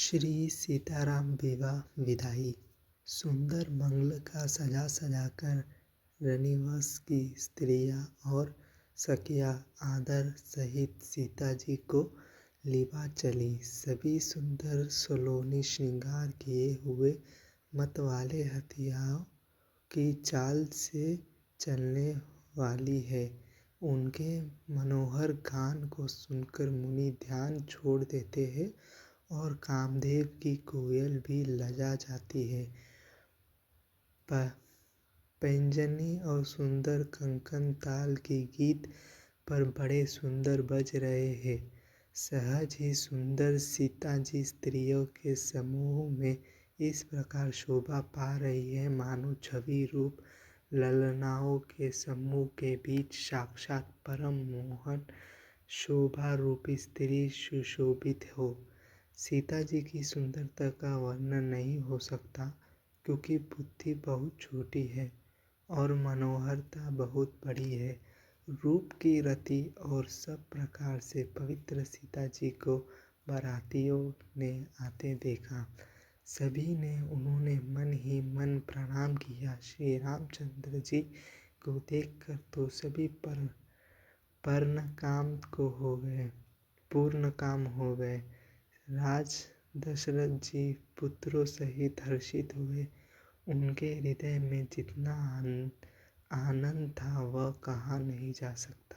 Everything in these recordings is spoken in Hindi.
श्री सीताराम विवाह विदाई। सुंदर मंगल का सजा सजाकर रनिवंश की स्त्रियां और सखियां आदर सहित सीता जी को लिवा चली। सभी सुंदर सलोनी श्रृंगार किए हुए मतवाले हथियारों की चाल से चलने वाली है। उनके मनोहर गान को सुनकर मुनि ध्यान छोड़ देते हैं और कामदेव की कोयल भी लजा जाती है। पैंजनी और सुंदर कंकन ताल के गीत पर बड़े सुंदर बज रहे हैं। सहज ही सुंदर सीता जी स्त्रियों के समूह में इस प्रकार शोभा पा रही है मानो छवि रूप ललनाओं के समूह के बीच साक्षात परम मोहन शोभा रूपी स्त्री सुशोभित हो। सीता जी की सुंदरता का वर्णन नहीं हो सकता, क्योंकि बुद्धि बहुत छोटी है और मनोहरता बहुत बड़ी है। रूप की रति और सब प्रकार से पवित्र सीता जी को बारातियों ने आते देखा। सभी ने उन्होंने मन ही मन प्रणाम किया। श्री रामचंद्र जी को देखकर तो सभी पूर्ण काम हो गए। राज दशरथ जी पुत्रों सहित हर्षित हुए। उनके हृदय में जितना आनंद था वह कहा नहीं जा सकता।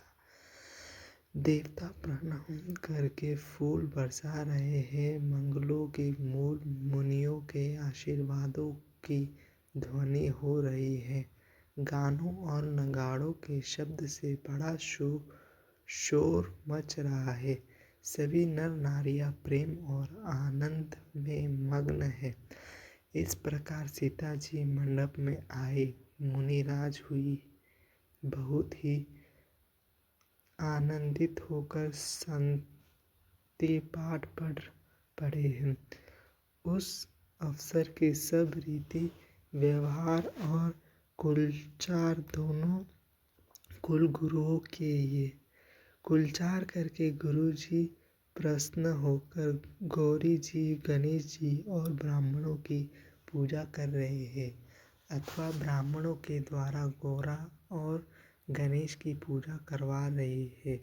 देवता प्रणाम करके फूल बरसा रहे हैं। मंगलों के मूल मुनियों के आशीर्वादों की ध्वनि हो रही है। गानों और नगाड़ों के शब्द से बड़ा शोर मच रहा है। सभी नर नारियां प्रेम और आनंद में मग्न है। इस प्रकार सीता जी मंडप में आई। मुनिराज हुई बहुत ही आनंदित होकर शांति पाठ पढ़े हैं। उस अवसर के सब रीति व्यवहार और कुलचार दोनों कुलगुरुओं के ये कुलचार करके गुरु जी प्रसन्न होकर गौरी जी, गणेश जी और ब्राह्मणों की पूजा कर रहे हैं, अथवा ब्राह्मणों के द्वारा गौरा और गणेश की पूजा करवा रहे हैं।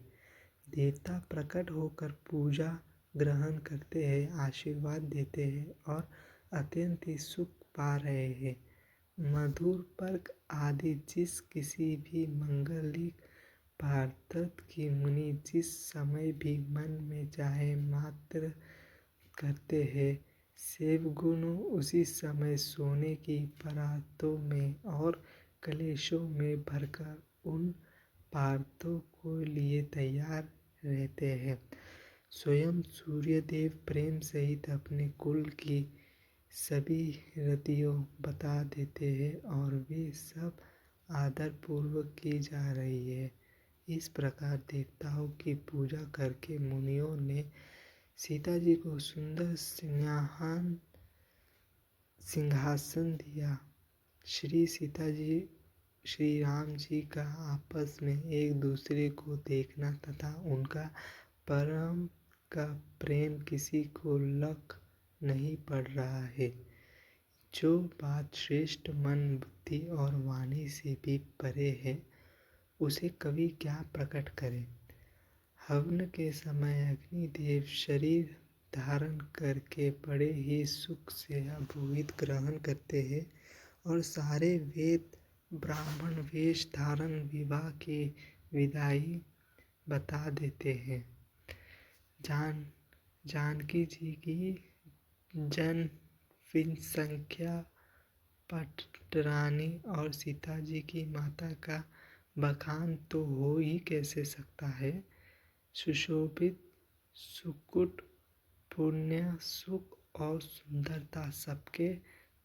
देवता प्रकट होकर पूजा ग्रहण करते हैं, आशीर्वाद देते हैं और अत्यंत ही सुख पा रहे हैं। मधुर पर्क आदि जिस किसी भी मंगलिक पदार्थ की मुनि जिस समय भी मन में चाहे मात्र करते हैं, सेवगुण उसी समय सोने की परातों में और कलशों में भरकर उन पदार्थों को लिए तैयार रहते हैं। स्वयं सूर्यदेव प्रेम सहित अपने कुल की सभी रीतियों बता देते हैं और वे सब आदर पूर्वक की जा रही है। इस प्रकार देवताओं की पूजा करके मुनियों ने सीता जी को सुंदर सिंहासन दिया। श्री सीता जी श्री राम जी का आपस में एक दूसरे को देखना तथा उनका परम का प्रेम किसी को लग नहीं पड़ रहा है। जो बात श्रेष्ठ मन, बुद्धि और वाणी से भी परे है, उसे कवि क्या प्रकट करे। हवन के समय अग्निदेव शरीर धारण करके बड़े ही सुख से अभूत ग्रहण करते हैं और सारे वेद ब्राह्मण वेश धारण विवाह की विदाई बता देते हैं। जानकी जी की जनसंख्या पटरानी और सीता जी की माता का बखान तो हो ही कैसे सकता है। सुशोभित, सुकुट, पुण्य, सुख और सुंदरता सबके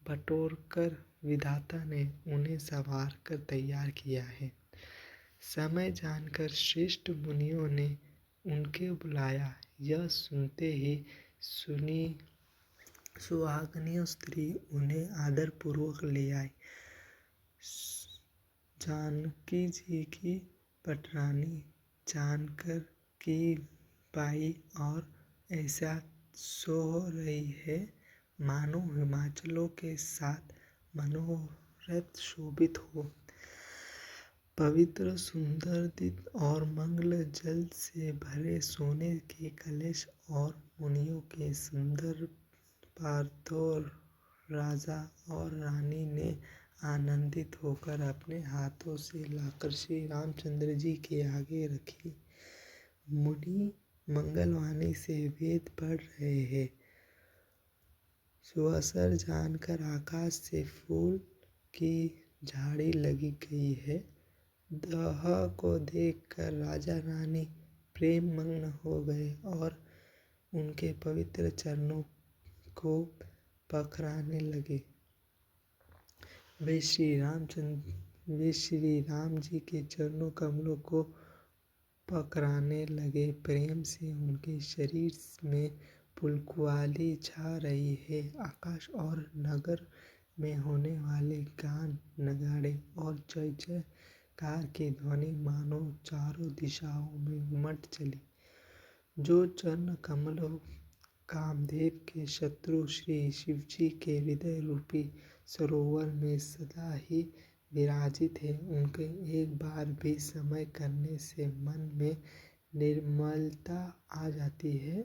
बटोरकर विधाता ने उन्हें संवार कर तैयार किया है। समय जानकर श्रेष्ठ मुनियों ने उनके बुलाया। यह सुनते ही सुहागिनी स्त्री उन्हें आदर पूर्वक ले आई। जानकी जी की पटरानी जानकर की बाई और ऐसा सो रही है, मानो हिमाचलों के साथ मनोरथ शोभित हो। पवित्र सुंदर दिन और मंगल जल से भरे सोने के कलश और मुनियों के सुंदर पार्थोर राजा और रानी ने आनंदित होकर अपने हाथों से लाकर श्री रामचंद्र जी के आगे रखी। मुनि मंगलवाणी से वेद पढ़ रहे हैं। सुअवसर जानकर आकाश से फूल की झाड़ी लगी गई है। दह को देखकर राजा रानी प्रेम मग्न हो गए और उनके पवित्र चरणों को पखराने लगे। वे श्री राम जी के चरणों कमलों को पकड़ाने लगे। प्रेम से उनके शरीर में पुलकुआली छा रही है। आकाश और नगर में होने वाले गान, नगाड़े और जय जयकार की ध्वनि मानो चारों दिशाओं में उमड़ चली। जो चरण कमलों कामदेव के शत्रु श्री शिवजी के हृदय रूपी सरोवर में सदा ही विराजित है, उनके एक बार भी समय करने से मन में निर्मलता आ जाती है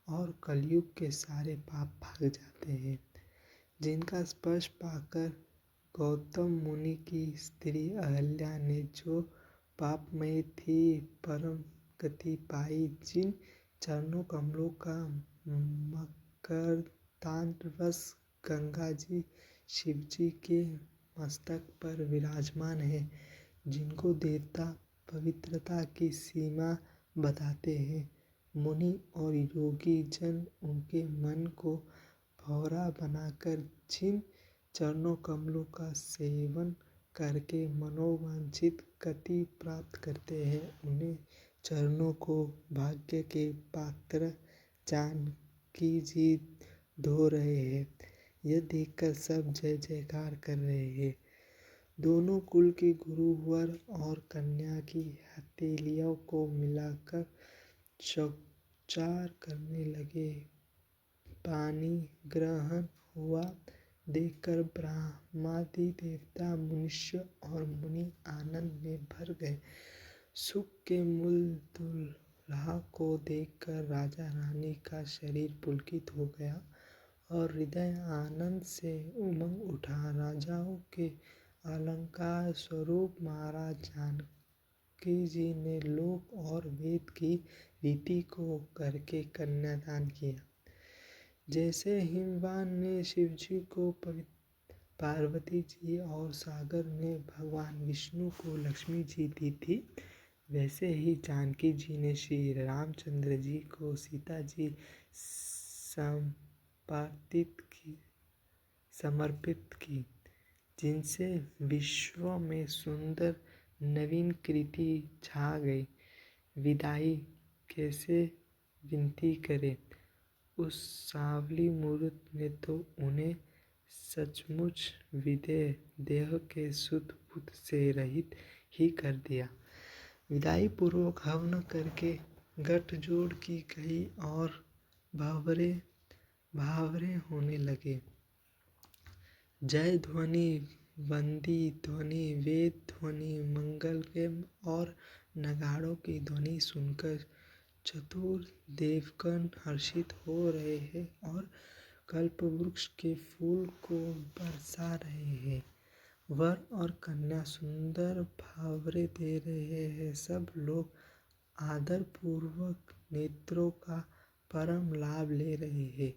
और कलयुग के सारे पाप भाग जाते हैं। जिनका स्पर्श पाकर गौतम मुनि की स्त्री अहल्या ने जो पापमयी थी परम गति पाई, जिन चरणों कमलों का मकरंद रस गंगा जी शिवजी के मस्तक पर विराजमान है, जिनको देवता पवित्रता की सीमा बताते हैं, मुनि और योगी जन उनके मन को भौरा बनाकर जिन चरणों कमलों का सेवन करके मनोवांछित गति प्राप्त करते हैं, उन्हें चरणों को भाग्य के पात्र जानकी जी धो रहे हैं। यह देखकर सब जय जयकार कर रहे हैं। दोनों कुल के गुरु वर और कन्या की हथेलियों को मिलाकर चौचार करने लगे। पानी ग्रहण हुआ देखकर ब्रह्मादि देवता, मनुष्य और मुनि आनंद में भर गए। सुख के मूल दुल्हा को देखकर राजा रानी का शरीर पुलकित हो गया और हृदय आनंद से उमंग उठा। राजाओं के अलंकार स्वरूप महाराज जानकी जी ने लोक और वेद की रीति को करके कन्यादान किया। जैसे हिमवान ने शिवजी को पार्वती जी और सागर ने भगवान विष्णु को लक्ष्मी जी दी थी, वैसे ही जानकी जी ने श्री रामचंद्र जी को सीता जी समर्पित की, जिनसे विश्व में सुंदर नवीन कृति छा गई। विदाई कैसे विनती करे, उस सांवली मूर्त ने तो उन्हें सचमुच विदेह देह के शुद्ध बुद्ध से रहित ही कर दिया। विदाई पूर्वक हवन करके गठजोड़ की गई और भावरे होने लगे। जय ध्वनि, वंदी ध्वनि, वेद ध्वनि, मंगलम और नगाड़ों की ध्वनि सुनकर चतुर देवगण हर्षित हो रहे हैं और कल्पवृक्ष के फूल को बरसा रहे हैं। वर और कन्या सुंदर भावरे दे रहे हैं। सब लोग आदर पूर्वक नेत्रों का परम लाभ ले रहे हैं।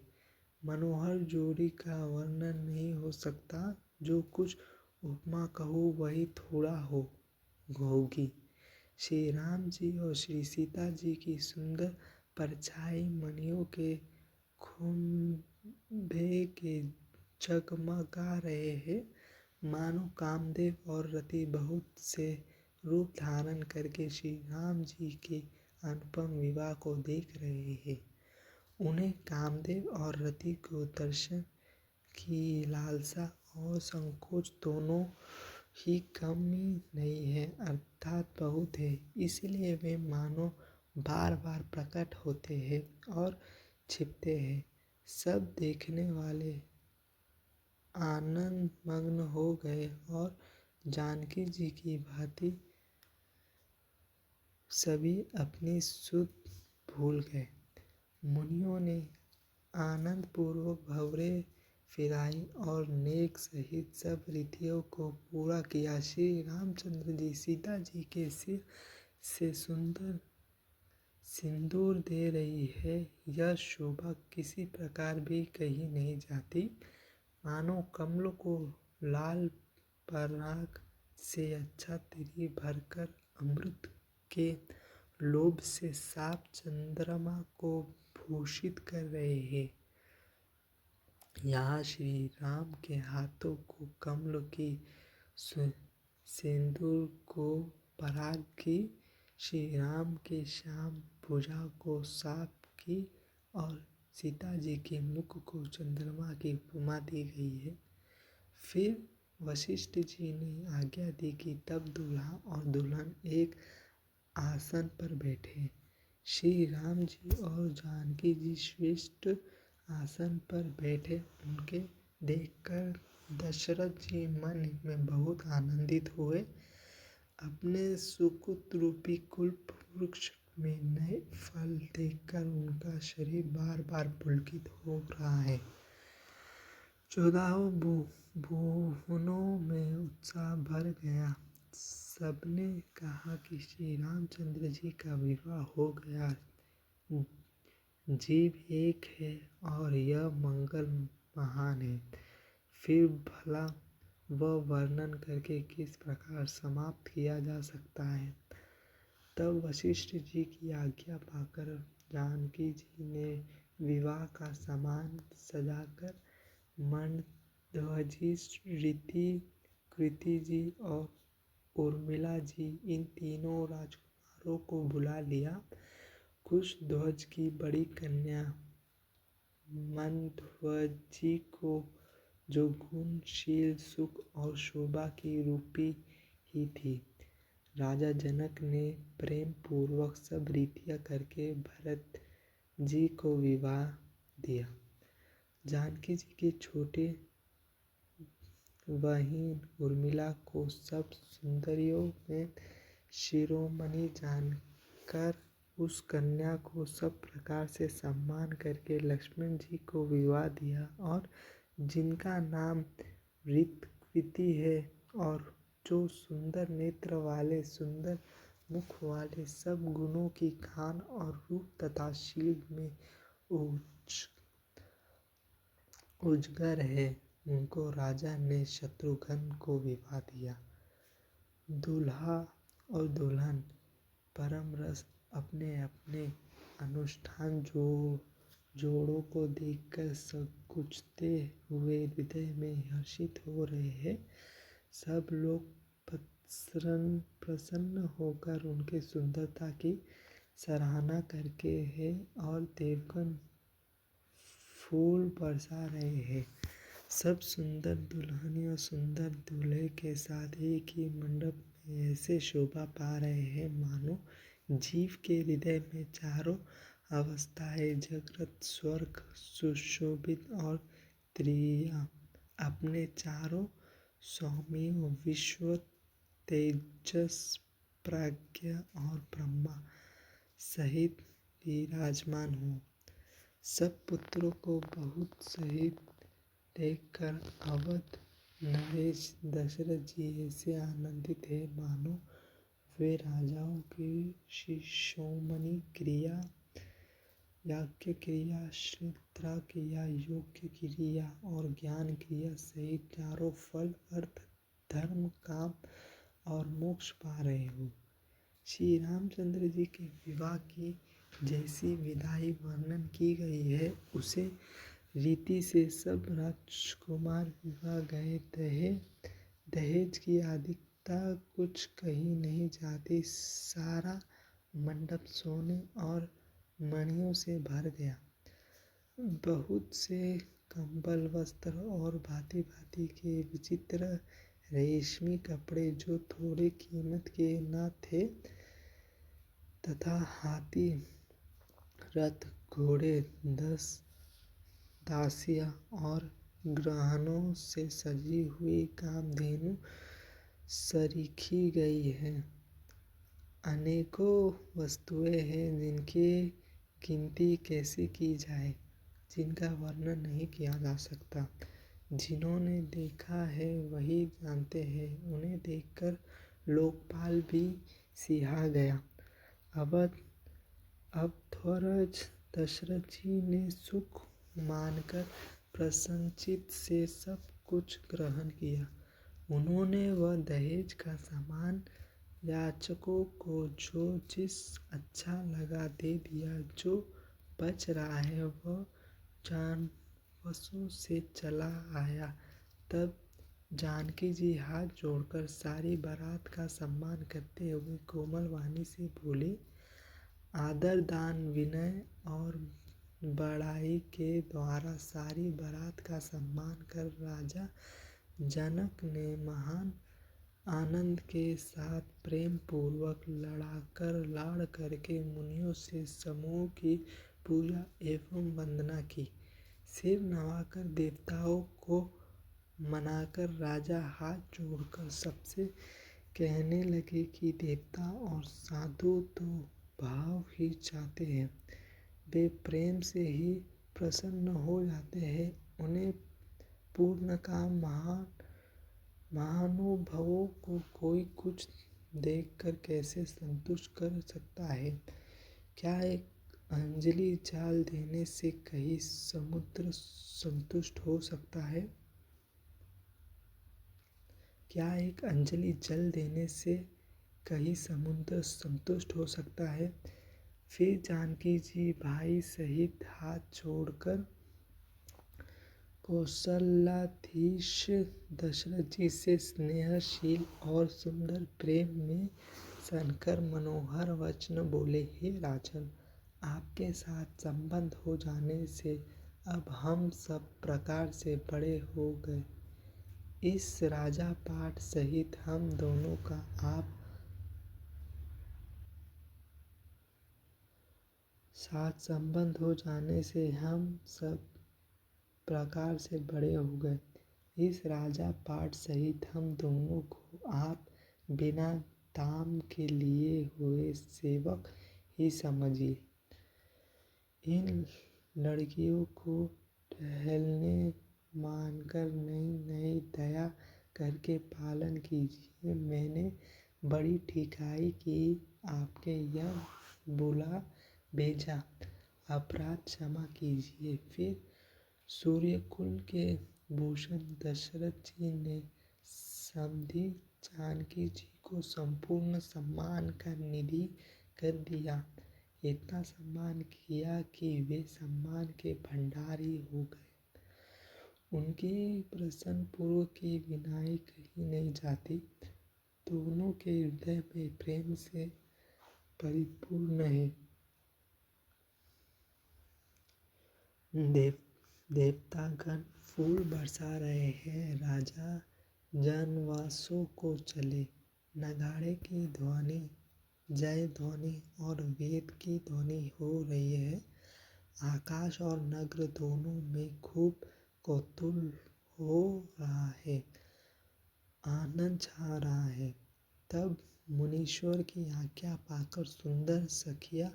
मनोहर जोड़ी का वर्णन नहीं हो सकता। जो कुछ उपमा कहूँ वही थोड़ा होगी। श्री राम जी और श्री सीता जी की सुंदर परछाई मणियों के खुंभे के जगमगा रहे हैं, मानो कामदेव और रति बहुत से रूप धारण करके श्री राम जी के अनुपम विवाह को देख रहे हैं। उन्हें कामदेव और रति को दर्शन की लालसा और संकोच दोनों ही कम ही नहीं है, अर्थात बहुत है। इसलिए वे मानो बार बार प्रकट होते हैं और छिपते हैं। सब देखने वाले आनंद मग्न हो गए और जानकी जी की भांति सभी अपनी सुध भूल गए। मुनियों ने आनंद पूर्वक भंवरे फिराई और नेक सहित सब रीतियों को पूरा किया। श्री रामचंद्र जी सीता जी के सिर से सुंदर सिंदूर दे रही है। यह शोभा किसी प्रकार भी कही नहीं जाती, मानो कमलों को लाल पराग से अच्छा तिरी भरकर अमृत के लोभ से साफ चंद्रमा को भूषित कर रहे हैं। यहाँ श्री राम के हाथों को कमल की सिंदूर को पराग की, श्री राम के श्याम भुजा को साप की और सीता जी के मुख को चंद्रमा की उपमा दी गई है। फिर वशिष्ठ जी ने आज्ञा दी कि तब दूल्हा और दुल्हन एक आसन पर बैठे। श्री राम जी और जानकी जी श्रेष्ठ आसन पर बैठे। उनके देखकर दशरथ जी मन में बहुत आनंदित हुए। अपने सुकृत रूपी कुल्प वृक्ष में नए फल देखकर उनका शरीर बार बार पुलकित हो रहा है। 14 भुवनों में उत्साह भर गया। सबने कहा कि श्री रामचंद्र जी का विवाह हो गया। जीव एक है और यह मंगल महान है। फिर भला वह वर्णन करके किस प्रकार समाप्त किया जा सकता है। तब वशिष्ठ जी की आज्ञा पाकर जानकी जी ने विवाह का सामान सजाकर मंदध्वजी, रीति, कृति जी और उर्मिला जी इन तीनों राजकुमारों को बुला लिया। कुशध्वज की बड़ी कन्या मंदध्वजी को, जो गुणशील, सुख और शोभा की रूपी ही थी, राजा जनक ने प्रेम पूर्वक सब रीतियां करके भरत जी को विवाह दिया। जानकी जी की छोटी बहिन उर्मिला को सब सुंदरियों में शिरोमणि जानकर उस कन्या को सब प्रकार से सम्मान करके लक्ष्मण जी को विवाह दिया, और जिनका नाम ऋतकृति है और जो सुंदर नेत्र वाले, सुंदर मुख वाले, सब गुणों की खान और रूप तथा शील में उजगर है, उनको राजा ने शत्रुघ्न को विवाह दिया। दूल्हा और दुल्हन परम रस अपने अपने अनुष्ठान जोड़ों को देखकर संकुचते हुए हृदय में हर्षित हो रहे हैं। सब लोग प्रसन्न होकर उनके सुंदरता की सराहना करके हैं और देवगण फूल बरसा रहे हैं। सब सुंदर दुल्हनियां सुंदर दूल्हे के साथ एक ही मंडप में ऐसे शोभा पा रहे हैं, मानो जीव के हृदय में चारों अवस्थाएं, जगत स्वर्ग सुशोभित और त्रिया अपने चारों स्वामियों विश्व, तेजस, प्राज्ञा और ब्रह्मा सहित विराजमान हो। सब पुत्रों को बहुत सहित देखकर अवध नरेश दशरथ जी ऐसे आनंदित है, मानो वे राजाओं की शिरोमणि क्रिया, याज्ञ क्रिया, श्रद्धा क्रिया, योग्य क्रिया और ज्ञान क्रिया सहित चारों फल, अर्थ, धर्म, काम और मोक्ष पा रहे हो। श्री रामचंद्र जी के विवाह की जैसी विधाई वर्णन की गई है, उसे रीति से सब राजकुमार विवाह गए। दहेज की अधिकता कुछ कही नहीं जाती। सारा मंडप सोने और मणियों से भर गया। बहुत से कंबल, वस्त्र और भांति भांति के विचित्र रेशमी कपड़े जो थोड़ी कीमत के न थे, तथा हाथी, रथ, घोड़े 10 दासियाँ और गहनों से सजी हुई कामधेनु सरीखी गई हैं। अनेकों वस्तुएं हैं जिनकी गिनती कैसे की जाए, जिनका वर्णन नहीं किया जा सकता। जिन्होंने देखा है वही जानते हैं। उन्हें देखकर लोकपाल भी सिहा गया। अब थोरज दशरथ जी ने सुख मानकर प्रसन्नचित्त से सब कुछ ग्रहण किया। उन्होंने वह दहेज का सामान याचकों को जो जिस अच्छा लगा दे दिया। जो बच रहा है वह जानवसों से चला आया। तब जानकी जी हाथ जोड़कर सारी बारात का सम्मान करते हुए कोमल वाणी से बोली, आदर दान विनय और बड़ाई के द्वारा सारी बारात का सम्मान कर राजा जनक ने महान आनंद के साथ प्रेम पूर्वक लाड़ करके मुनियों से समूह की पूजा एवं वंदना की। सिर नवाकर देवताओं को मनाकर राजा हाथ जोड़कर सबसे कहने लगे कि देवता और साधु तो भाव ही चाहते हैं। वे प्रेम से ही प्रसन्न हो जाते हैं। उन्हें पूर्ण काम महानुभवों को कोई कुछ देखकर कैसे संतुष्ट कर सकता है। क्या एक अंजलि जल देने से कहीं समुद्र संतुष्ट हो सकता है? क्या एक अंजलि जल देने से कहीं समुद्र संतुष्ट हो सकता है? फिर जानकी जी भाई सहित हाथ जोड़कर कौशलाधीश दशरथ जी से स्नेहशील और सुंदर प्रेम में सनकर मनोहर वचन बोले, हे राजन, आपके साथ संबंध हो जाने से अब हम सब प्रकार से बड़े हो गए। इस राजा पाट सहित हम दोनों का आप साथ संबंध हो जाने से हम सब प्रकार से बड़े हो गए। इस राजा पाट सहित हम दोनों को आप बिना दाम के लिए हुए सेवक ही समझिए। इन लड़कियों को टहलने मानकर नई नई दया करके पालन कीजिए। मैंने बड़ी ठीकाई की आपके यह बुला भेजा, अपराध क्षमा कीजिए। फिर सूर्यकुल के भूषण दशरथ जी ने समधी जानकी जी को संपूर्ण सम्मान का निधि कर दिया। इतना सम्मान किया कि वे सम्मान के भंडारी हो गए। उनकी प्रसन्न पूर्व की विनाई कहीं नहीं जाती। दोनों के हृदय में प्रेम से परिपूर्ण है। देवतागण फूल बरसा रहे हैं। राजा जनवासों को चले। नगाड़े की ध्वनि, जय ध्वनि और वेद की ध्वनि हो रही है। आकाश और नगर दोनों में खूब कौतूहल हो रहा है, आनंद छा रहा है। तब मुनीश्वर की आज्ञा पाकर सुंदर सखियां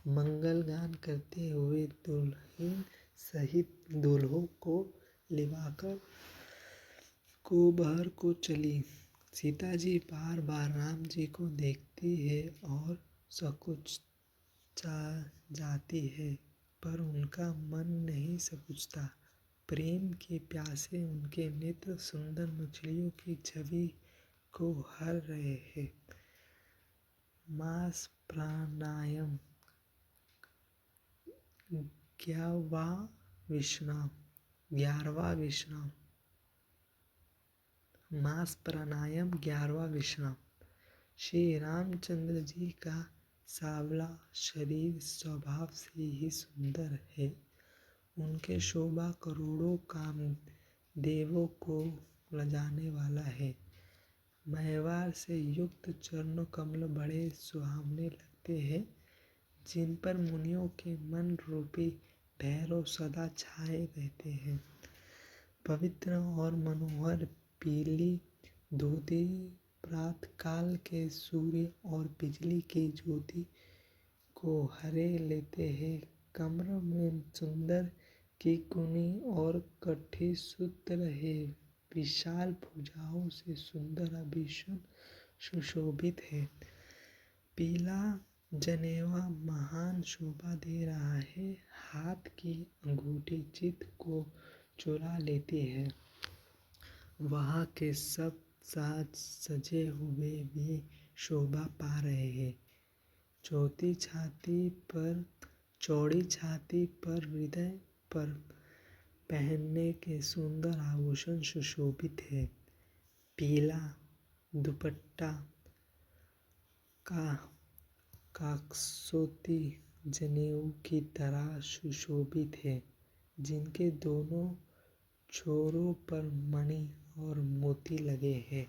मंगल गान करते हुए दुल्हन सहित दूल्हों को लिवाकर कोबहर को चली। सीता जी बार बार राम जी को देखती है और संकुचा जाती है, पर उनका मन नहीं संकुचता। प्रेम के प्यासे उनके नेत्र सुंदर मछलियों की छवि को हर रहे हैं। मास प्राणायाम 11वां विश्राम। मास प्राणायाम 11वां विश्राम। श्री रामचंद्र जी का सांवला शरीर स्वभाव से ही सुंदर है। उनके शोभा करोड़ों कामदेवों को लजाने वाला है। महवार से युक्त चरण कमल बड़े सुहावने लगते हैं। जिन पर मुनियों के मन रूपी भैरव सदा छाए रहते हैं। पवित्र और मनोहर पीली धोती प्रातःकाल के सूर्य और बिजली की ज्योति को हरे लेते हैं। कमर में सुंदर की कुनी और कठी सूत्र है। विशाल भुजाओं से सुंदर आभूषण सुशोभित है। पीला जनेवा महान शोभा दे रहा है। हाथ की अंगूठी चित्त को चुरा लेती है। वहाँ के सब साज सजे हुए भी शोभा पा रहे हैं। चौड़ी छाती पर हृदय पर पहनने के सुंदर आभूषण सुशोभित है। पीला दुपट्टा काकसोती जनेऊ की तरह सुशोभित है, जिनके दोनों छोरों पर मणि और मोती लगे हैं।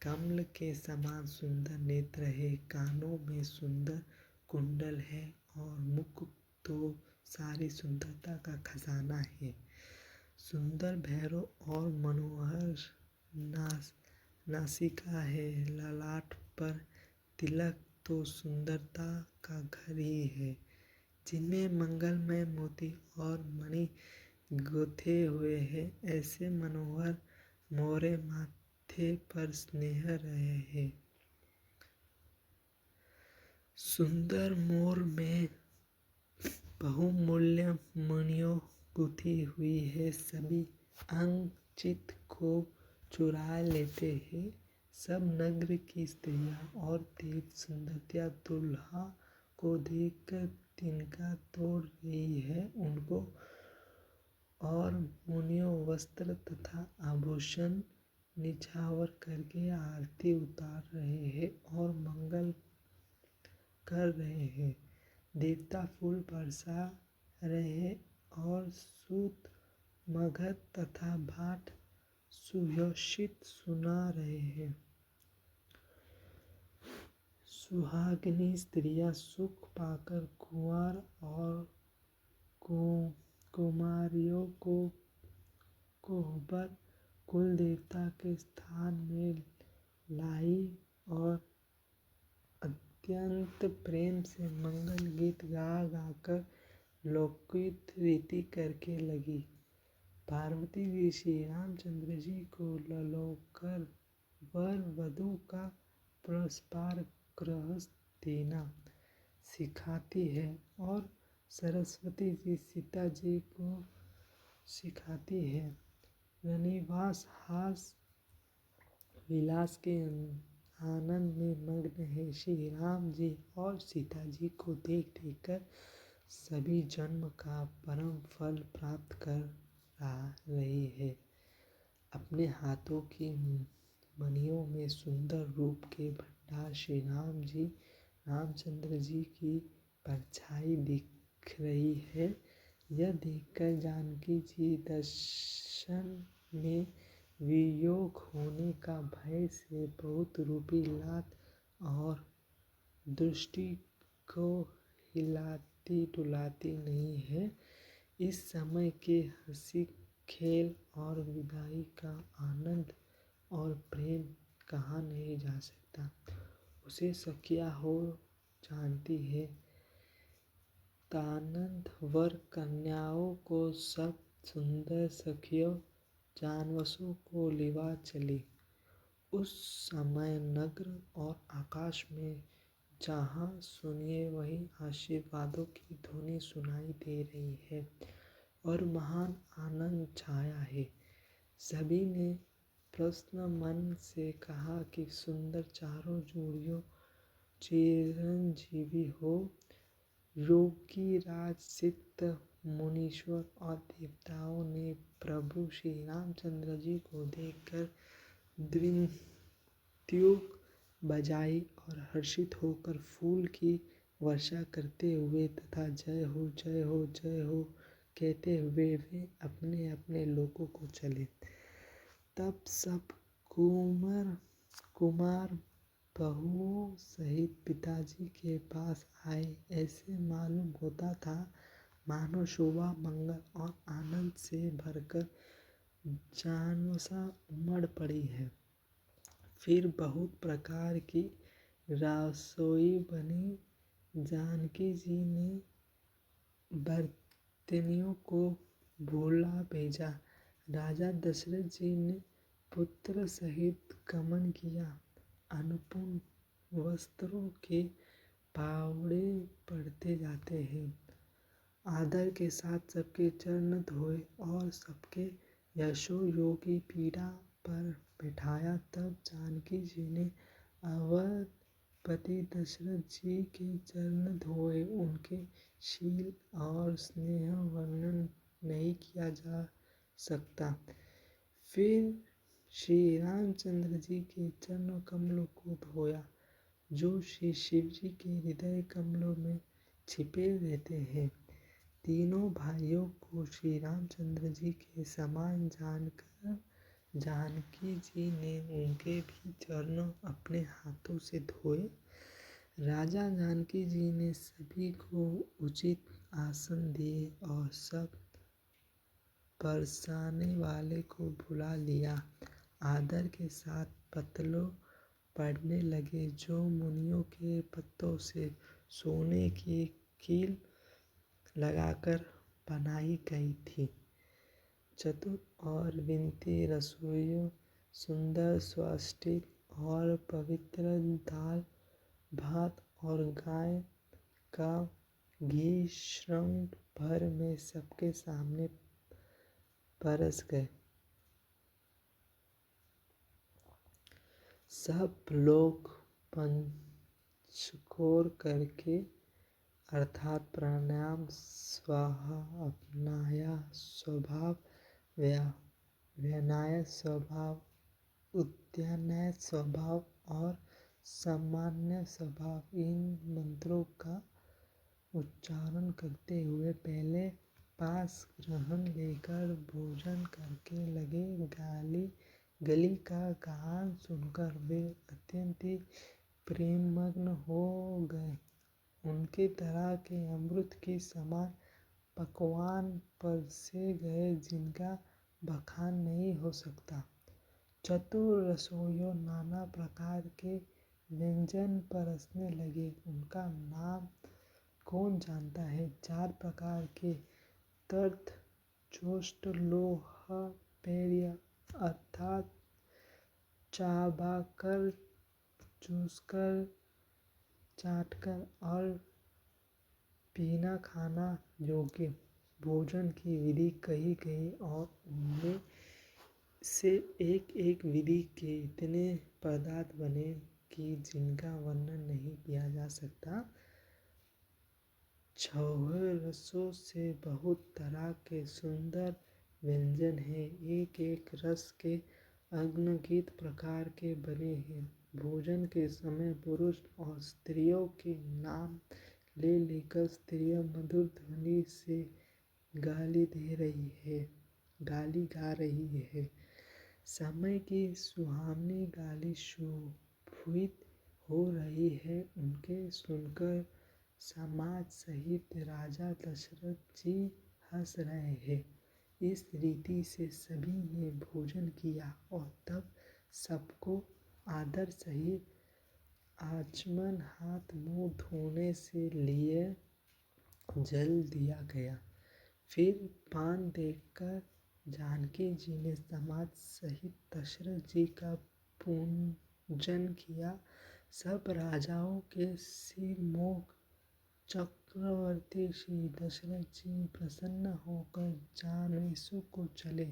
कमल के समान सुंदर नेत्र है। कानों में सुंदर कुंडल है और मुख तो सारी सुंदरता का खजाना है। सुंदर भैरव और मनोहर नासिका है। ललाट पर तिलक तो सुंदरता का घर ही है, जिनमें मंगलमय मोती और मणि गुथे हुए हैं। ऐसे मनोहर मोरे माथे पर स्नेह रहे हैं। सुंदर मोर में बहुमूल्य मणियों गुथी हुई है। सभी अंग चित्त को चुरा लेते हैं। सब नगर की स्त्रियां और देव सुंदरता दुल्हा को देखकर तिनका तोड़ रही है। उनको और मुनियों वस्त्र तथा आभूषण निछावर करके आरती उतार रहे हैं और मंगल कर रहे हैं। देवता फूल बरसा रहे हैं और सूत मगध तथा भाट सुघोषित सुना रहे हैं। सुहागिनी स्त्रियां सुख पाकर कुंवर और कुमारियों को कोहबर कुल देवता के स्थान में लाई और अत्यंत प्रेम से मंगल गीत गा गाकर लौकिक रीति करके लगी। पार्वती भी श्री रामचंद्र जी को ललोकर वर वधू का पुरस्कार ग्रहस्थ देना सिखाती है और सरस्वती जी सीता जी को सिखाती है। रनिवास हास विलास के आनंद में मग्न है। श्री राम जी और सीता जी को देख देख कर सभी जन्म का परम फल प्राप्त कर रही है। अपने हाथों की मणियों में सुंदर रूप के भंडार श्री रामचंद्र जी की परछाई दिख रही है। यह देखकर जानकी जी दर्शन में वियोग होने का भय से बहुत रूपी लात और दृष्टि को हिलाती डुलाती नहीं है। इस समय के हंसी खेल और विदाई का आनंद और प्रेम कहा नहीं जा सकता। उसे सखिया हो जानती है। तानंद वर कन्याओं को सब सुंदर सखियों जानवसों को लिवा चली। उस समय नगर और आकाश में जहाँ सुनिए वहीं आशीर्वादों की ध्वनि सुनाई दे रही है और महान आनंद छाया है। सभी ने प्रसन्न मन से कहा कि सुंदर चारों जोड़ियों चिरंजीवी हो। योगी राज सिद्ध मुनीश्वर और देवताओं ने प्रभु श्री रामचंद्र जी को देखकर द्वितीयुक बजाई और हर्षित होकर फूल की वर्षा करते हुए तथा जय हो जय हो जय हो कहते हुए वे अपने अपने लोकों को चले। तब सब कुमार बहुओं सहित पिताजी के पास आए। ऐसे मालूम होता था मानो शोभा, मंगल और आनंद से भरकर जानसा उमड़ पड़ी है। फिर बहुत प्रकार की रसोई बनी। जानकी जी ने बर्तनियों को बुला भेजा। राजा दशरथ जी ने पुत्र सहित गमन किया। अनुपूर्ण वस्त्रों के पावड़े पड़ते जाते हैं। आदर के साथ सबके चरण धोए और सबके यशो योगी पीढ़ा पर बिठाया। तब जानकी जी ने अवधपति दशरथ जी के चरण धोए। उनके शील और स्नेह वर्णन नहीं किया जा सकता। फिर श्री रामचंद्र जी के चरण कमलों को धोया, जो श्री शिव जी के हृदय कमलों में छिपे रहते हैं। तीनों भाइयों को श्री रामचंद्र जी के समान जानकर जानकी जी ने उनके भी चरण अपने हाथों से धोए। राजा जानकी जी ने सभी को उचित आसन दिए और सब बरसाने वाले को बुला लिया। आदर के साथ पत्तलों पड़ने लगे, जो मुनियों के पत्तों से सोने की कील लगाकर बनाई गई थी। चतुर और विनती रसोइयों सुंदर स्वादिष्ट और पवित्र दाल भात और गाय का घी श्रृंग भर में सबके सामने परस गए। सब लोग पंचकोर करके अर्थात प्राणायाम, स्वाहा, अपनाया स्वभाव, व्यायाम स्वभाव, उद्यान स्वभाव और सामान्य स्वभाव, इन मंत्रों का उच्चारण करते हुए पहले पास ग्रहण लेकर भोजन करके लगे। गली का गान सुनकर वे अत्यंत ही प्रेममग्न हो गए। उनके तरह के अमृत के समान पकवान परसे गए, जिनका बखान नहीं हो सकता। चतुर रसोइयों नाना प्रकार के व्यंजन परसने लगे। उनका नाम कौन जानता है। 4 प्रकार के तर्थ, चोष्ट, लोह, पेय अर्थात चबाकर, चूसकर, चाटकर और पीना खाना योग्य भोजन की विधि कही गई और उनमें से एक एक विधि के इतने पदार्थ बने कि जिनका वर्णन नहीं किया जा सकता। 6 रसों से बहुत तरह के सुंदर व्यंजन हैं। एक एक रस के अनगिनत प्रकार के बने हैं। भोजन के समय पुरुष और स्त्रियों के नाम ले लेकर स्त्रियां मधुर ध्वनि से गाली गा रही है। समय की सुहावनी गाली शोभित हो रही है। उनके सुनकर समाज सहित राजा दशरथ जी हंस रहे हैं। इस रीति से सभी ने भोजन किया और तब सबको आदर सहित आचमन, हाथ मुंह धोने से लिए जल दिया गया। फिर पान देकर जानकी जी ने समाज सहित दशरथ जी का पूजन किया। सब राजाओं के सिर मोह चक्रवर्ती श्री दशरथ जी प्रसन्न होकर जानवेसु को चले।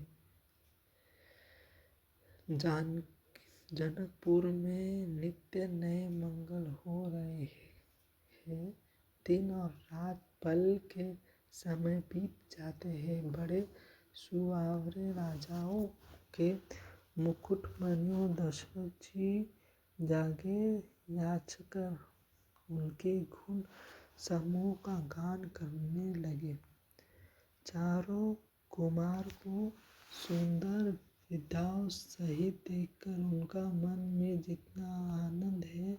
जनकपुर में नित्य नए मंगल हो रहे हैं। दिन और रात पल के समय बीत जाते हैं। बड़े सुहावरे राजाओं के मुकुटमणियों दशरथ जी जागे याचकर उनके गुण समूह का गान करने लगे। चारों कुमार को सुंदर विद्याओं सहित देखकर उनका मन में जितना आनंद है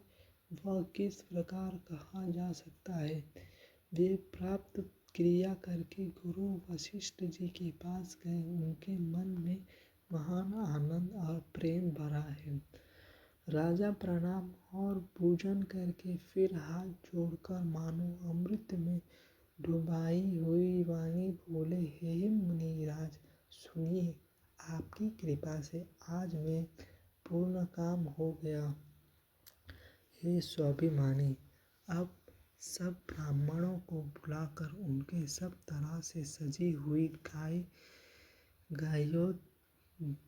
वह किस प्रकार कहा जा सकता है। वे प्राप्त क्रिया करके गुरु वशिष्ठ जी के पास गए। उनके मन में महान आनंद और प्रेम भरा है। राजा प्रणाम और पूजन करके फिर हाथ जोड़कर मानो अमृत में डुबाई हुई वाणी बोले, हे मुनिराज, सुनिए, आपकी कृपा से आज मैं पूर्ण काम हो गया। हे स्वाभिमानी, अब सब ब्राह्मणों को बुलाकर उनके सब तरह से सजी हुई गायों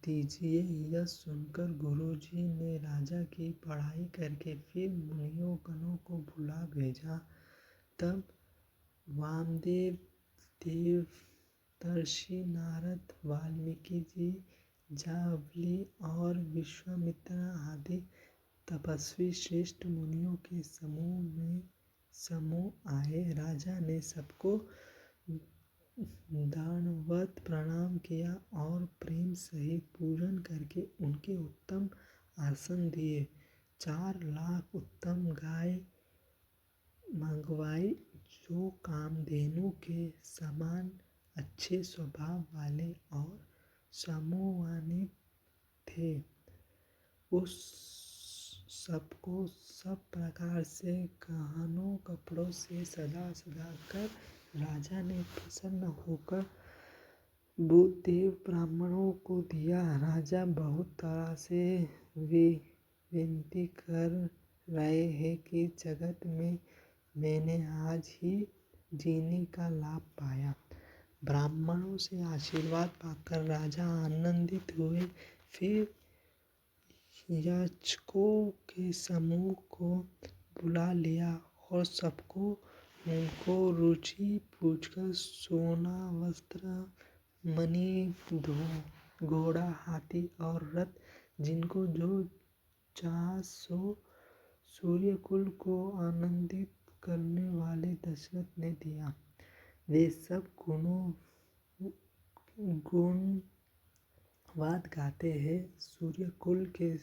दीजिए। यह सुनकर गुरुजी ने राजा की पढ़ाई करके फिर मुनियों गणों को बुला भेजा। तब वामदेव, देवर्षि नारद, वाल्मीकि जी, जावली और विश्वामित्र आदि तपस्वी श्रेष्ठ मुनियों के समूह आए। राजा ने सबको दंडवत प्रणाम किया और प्रेम सहित पूजन करके उनके उत्तम आसन दिए। 4 लाख उत्तम गाय मंगवाई जो कामधेनु के समान अच्छे स्वभाव वाले और समूहान्वित थे। उस सबको सब प्रकार से गहनों कपड़ों से सजा कर राजा ने प्रसन्न होकर भूदेव ब्राह्मणों को दिया। राजा बहुत तरह से विनती कर रहे हैं कि जगत में मैंने आज ही जीने का लाभ पाया। ब्राह्मणों से आशीर्वाद पाकर राजा आनंदित हुए। फिर याचकों के समूह को बुला लिया और सबको उनको रुचि पूछकर सोना, वस्त्र, मणि, घोड़ा, हाथी और रथ जिनको जो चाह सो सूर्यकुल को आनंदित करने वाले दशरथ ने दिया। वे सब गुणवाद गाते हैं। सूर्यकुल के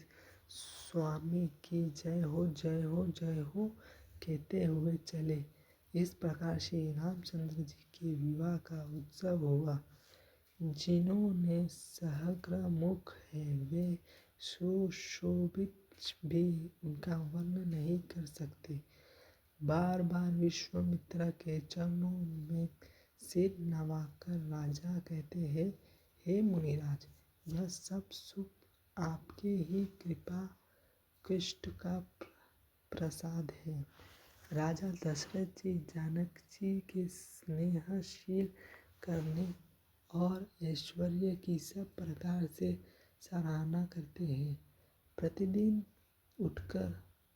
स्वामी की जय हो, जय हो, जय हो कहते हुए चले। इस प्रकार श्री रामचंद्र जी के विवाह का उत्सव हुआ। जिन्होंने सहस्र मुख है वे सुशोभित भी उनका वर्णन नहीं कर सकते। बार बार विश्वामित्र के चरणों में सिर नवाकर राजा कहते हैं, हे मुनिराज, यह सब सुख आपके ही कृपा कृष्ण का प्रसाद है। राजा दशरथ जी जानक जी के स्नेहशील करने और ऐश्वर्य की सब प्रकार से सराहना करते हैं। प्रतिदिन उठकर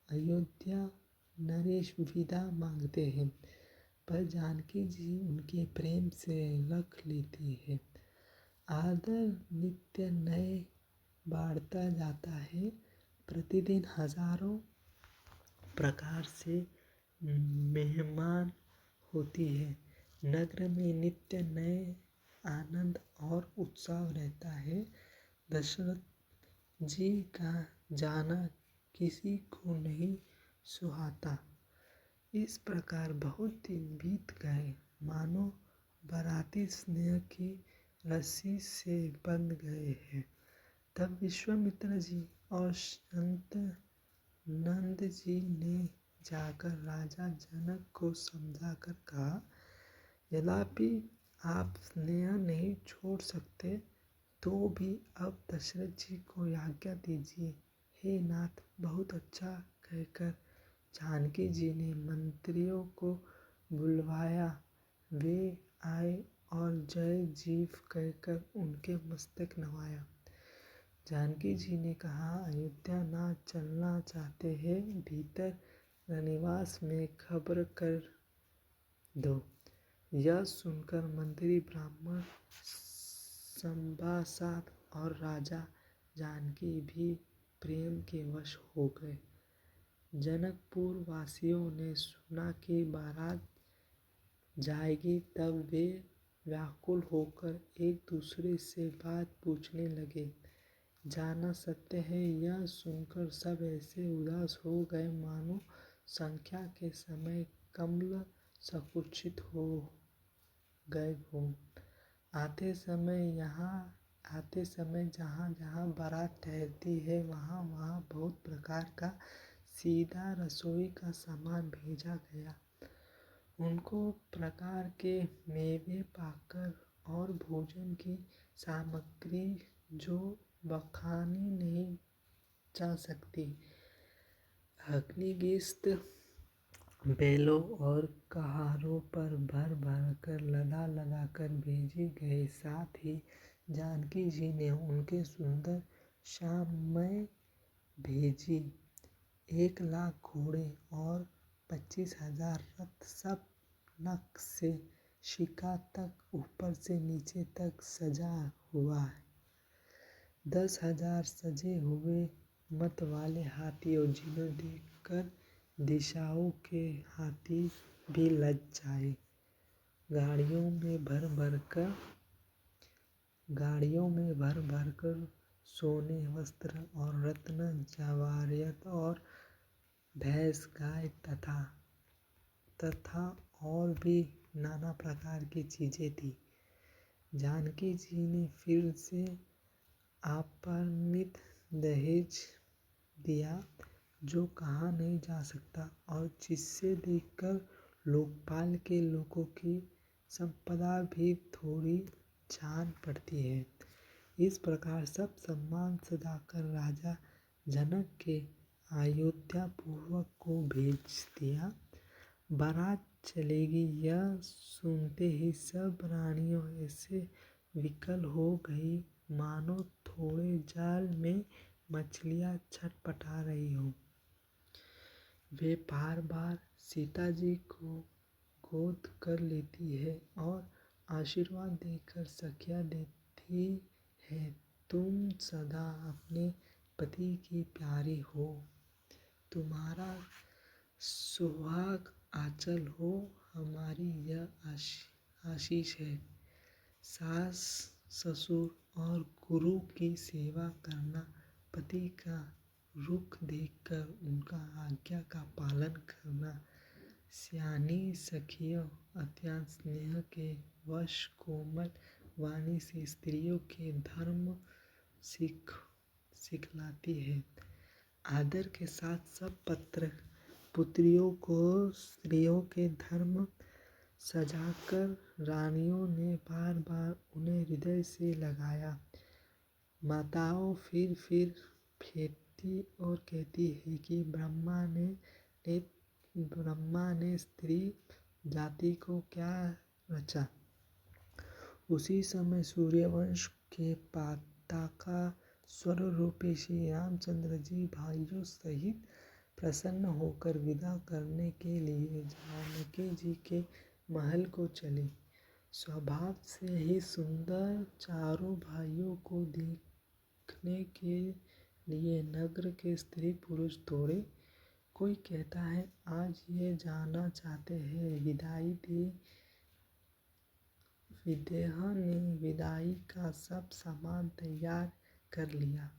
अयोध्या नरेश विदा मांगते हैं, पर जानकी जी उनके प्रेम से रख लेती है। आदर नित्य नए बढ़ता जाता है। प्रतिदिन हजारों प्रकार से मेहमान होती है। नगर में नित्य नए आनंद और उत्साह रहता है। दशरथ जी का जाना किसी को नहीं सुहाता। इस प्रकार बहुत दिन बीत गए, मानो बाराती स्नेह की रस्सी से बंध गए हैं। तब विश्वामित्र जी और संत नंद जी ने जाकर राजा जनक को समझाकर कहा, यद्यपि आप स्नेह नहीं छोड़ सकते तो भी अब दशरथ जी को आज्ञा दीजिए। हे नाथ, बहुत अच्छा कहकर जानकी जी ने मंत्रियों को बुलवाया। वे आए और जय जीव कहकर उनके मस्तक नवाया। जानकी जी ने कहा, अयोध्या ना चलना चाहते हैं, भीतर रनिवास में खबर कर दो। यह सुनकर मंत्री, ब्राह्मण, सभासद और राजा जानकी भी प्रेम के वश हो गए। जनकपुर वासियों ने सुना कि बारात जाएगी, तब वे व्याकुल होकर एक दूसरे से बात पूछने लगे। जाना सत्य है। यह सुनकर सब ऐसे उदास हो गए मानो संख्या के समय कमल संकुचित हो गए घूम। आते समय जहाँ जहाँ बारात ठहरती है वहाँ वहाँ बहुत प्रकार का सीधा रसोई का सामान भेजा गया। उनको प्रकार के मेवे पाकर और भोजन की सामग्री जो बखानी नहीं जा सकती। अग्निगिस्त बैलों और कहारों पर भर भर कर लदा लदा कर भेजे गए। साथ ही जानकी जी ने उनके सुंदर श्याममय भेजी। 1,00,000 घोड़े और 25,000 रथ, सब नख से शिखा तक ऊपर से नीचे तक सजा हुआ है। 10,000 सजे हुए मत वाले हाथी, और जिन्हें देखकर दिशाओं के हाथी भी लज जाए। गाड़ियों में भर भर कर सोने वस्त्र और रत्न जवाहरात और भैंस गाय तथा और भी नाना प्रकार की चीजें थी। जानकी जी ने फिर से अपरिमित दहेज दिया जो कहा नहीं जा सकता और जिसे देखकर लोकपाल के लोगों की संपदा भी थोड़ी जान पड़ती है। इस प्रकार सब सम्मान सजाकर राजा जनक के अयोध्या पूर्वक को भेज दिया। बारात चलेगी यह सुनते ही सब रानियों ऐसे विकल हो गई मानो थोड़े जाल में मछलियां छटपटा रही हो। वे बार बार सीता जी को गोद कर लेती है और आशीर्वाद देकर सख्या देती है, तुम सदा अपने पति की प्यारी हो, तुम्हारा सुहाग आंचल हो, हमारी यह आशीष है। सास ससुर और गुरु की सेवा करना, पति का रुख देखकर उनका आज्ञा का पालन करना, सियानी सखियों अत्यंत स्नेह के वश कोमल वाणी से स्त्रियों के धर्म सिखलाती है। आदर के साथ सब पुत्रियों को स्त्रियों के धर्म सजाकर रानियों ने बार बार उन्हें हृदय से लगाया। माताओं फिर फेंकती और कहती है कि ब्रह्मा ने स्त्री जाति को क्या रचा। उसी समय सूर्यवंश के पताका स्वरूपी श्री रामचंद्र जी भाइयों सहित प्रसन्न होकर विदा करने के लिए जानकी जी के महल को चले। स्वभाव से ही सुंदर चारों भाइयों को देखने के लिए नगर के स्त्री पुरुष दौड़े। कोई कहता है आज ये जाना चाहते हैं। विदेह ने विदाई का सब सामान तैयार कर लिया।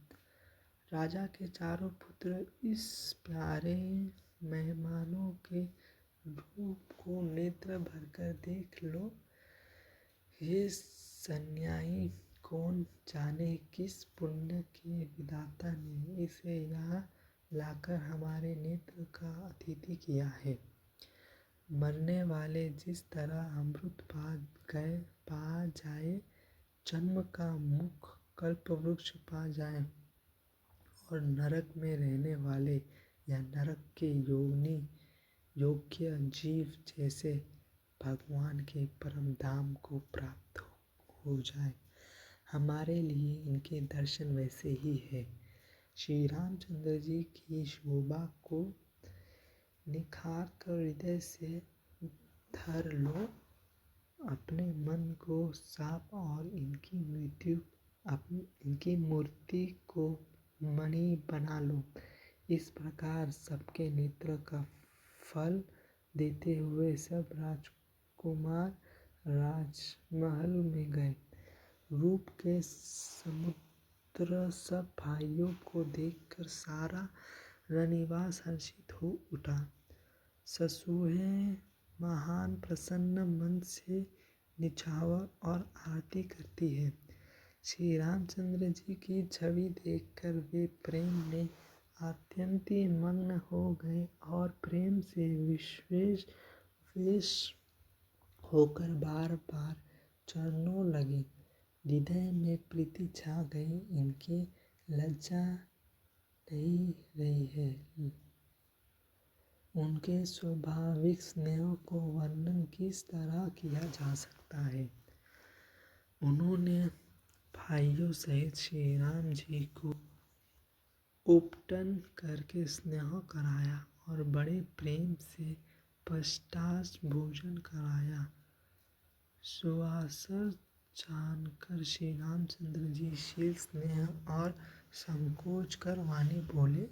राजा के चारों पुत्र इस प्यारे मेहमानों के रूप को नेत्र भरकर देख लो। ये सन्यासी कौन जाने किस पुण्य के विधाता ने इसे यहाँ लाकर हमारे नेत्र का अतिथि किया है। मरने वाले जिस तरह अमृत पा जाए, जन्म का मुख कल्पवृक्ष पा जाए, और नरक में रहने वाले या नरक के योग्य जीव जैसे भगवान के परम धाम को प्राप्त हो जाए, हमारे लिए इनके दर्शन वैसे ही है। श्री रामचंद्र जी की शोभा को निखार कर हृदय से धर लो, अपने मन को साफ और इनकी मूर्ति को मणि बना लो। इस प्रकार सबके नेत्र का फल देते हुए सब राजकुमार राजमहल में गए। रूप के पुत्र सब भाइयों को देखकर सारा रनिवास हर्षित हो उठा। ससुएं महान प्रसन्न मन से निछावर और आरती करती है। श्री रामचंद्र जी की छवि देखकर वे प्रेम में अत्यंत मग्न हो गए और प्रेम से विशेष होकर बार बार चरणों लगे। हृदय में प्रीति छा गई, इनकी लज्जा नहीं रही है। उनके स्वाभाविक स्नेह को वर्णन किस तरह किया जा सकता है। उन्होंने भाइयों सहित श्री राम जी को उपटन करके स्नेह कराया और बड़े प्रेम से पश्चात भोजन कराया। सुवासर जानकर श्री रामचंद्र जी शील स्नेह और संकोच कर वाणी बोले,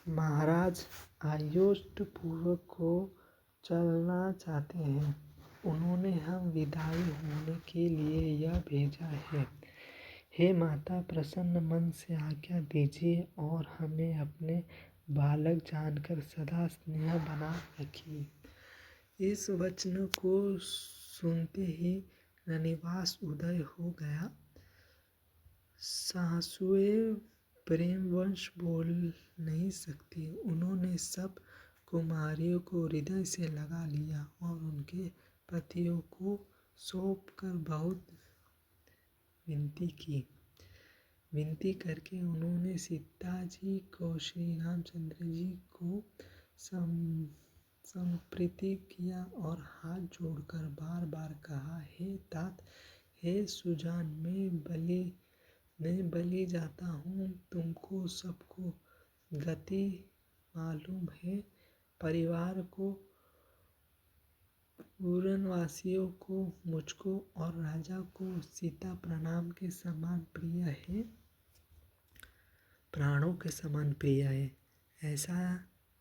महाराज आयोष्टपूर्वक को चलना चाहते हैं। उन्होंने हम विदाई होने के लिए यह भेजा है। हे माता, प्रसन्न मन से आज्ञा दीजिए और हमें अपने बालक जानकर सदा स्नेह बना रखिए। इस वचन को सुनते ही रनिवास उदय हो गया। सासुएं प्रेमवश बोल नहीं सकती। उन्होंने सब कुमारियों को हृदय से लगा लिया और उनके पतियों को सौंप कर बहुत विनती करके उन्होंने सीता जी को श्री रामचंद्र जी को संप्रीति किया और हाथ जोड़कर बार बार कहा, हे तात, हे सुजान, मैं बलि जाता हूँ। तुमको सबको गति मालूम है। परिवार को, पुरनवासियों को, मुझको और राजा को सीता प्रणाम के समान प्रिय है, प्राणों के समान प्रिय है, ऐसा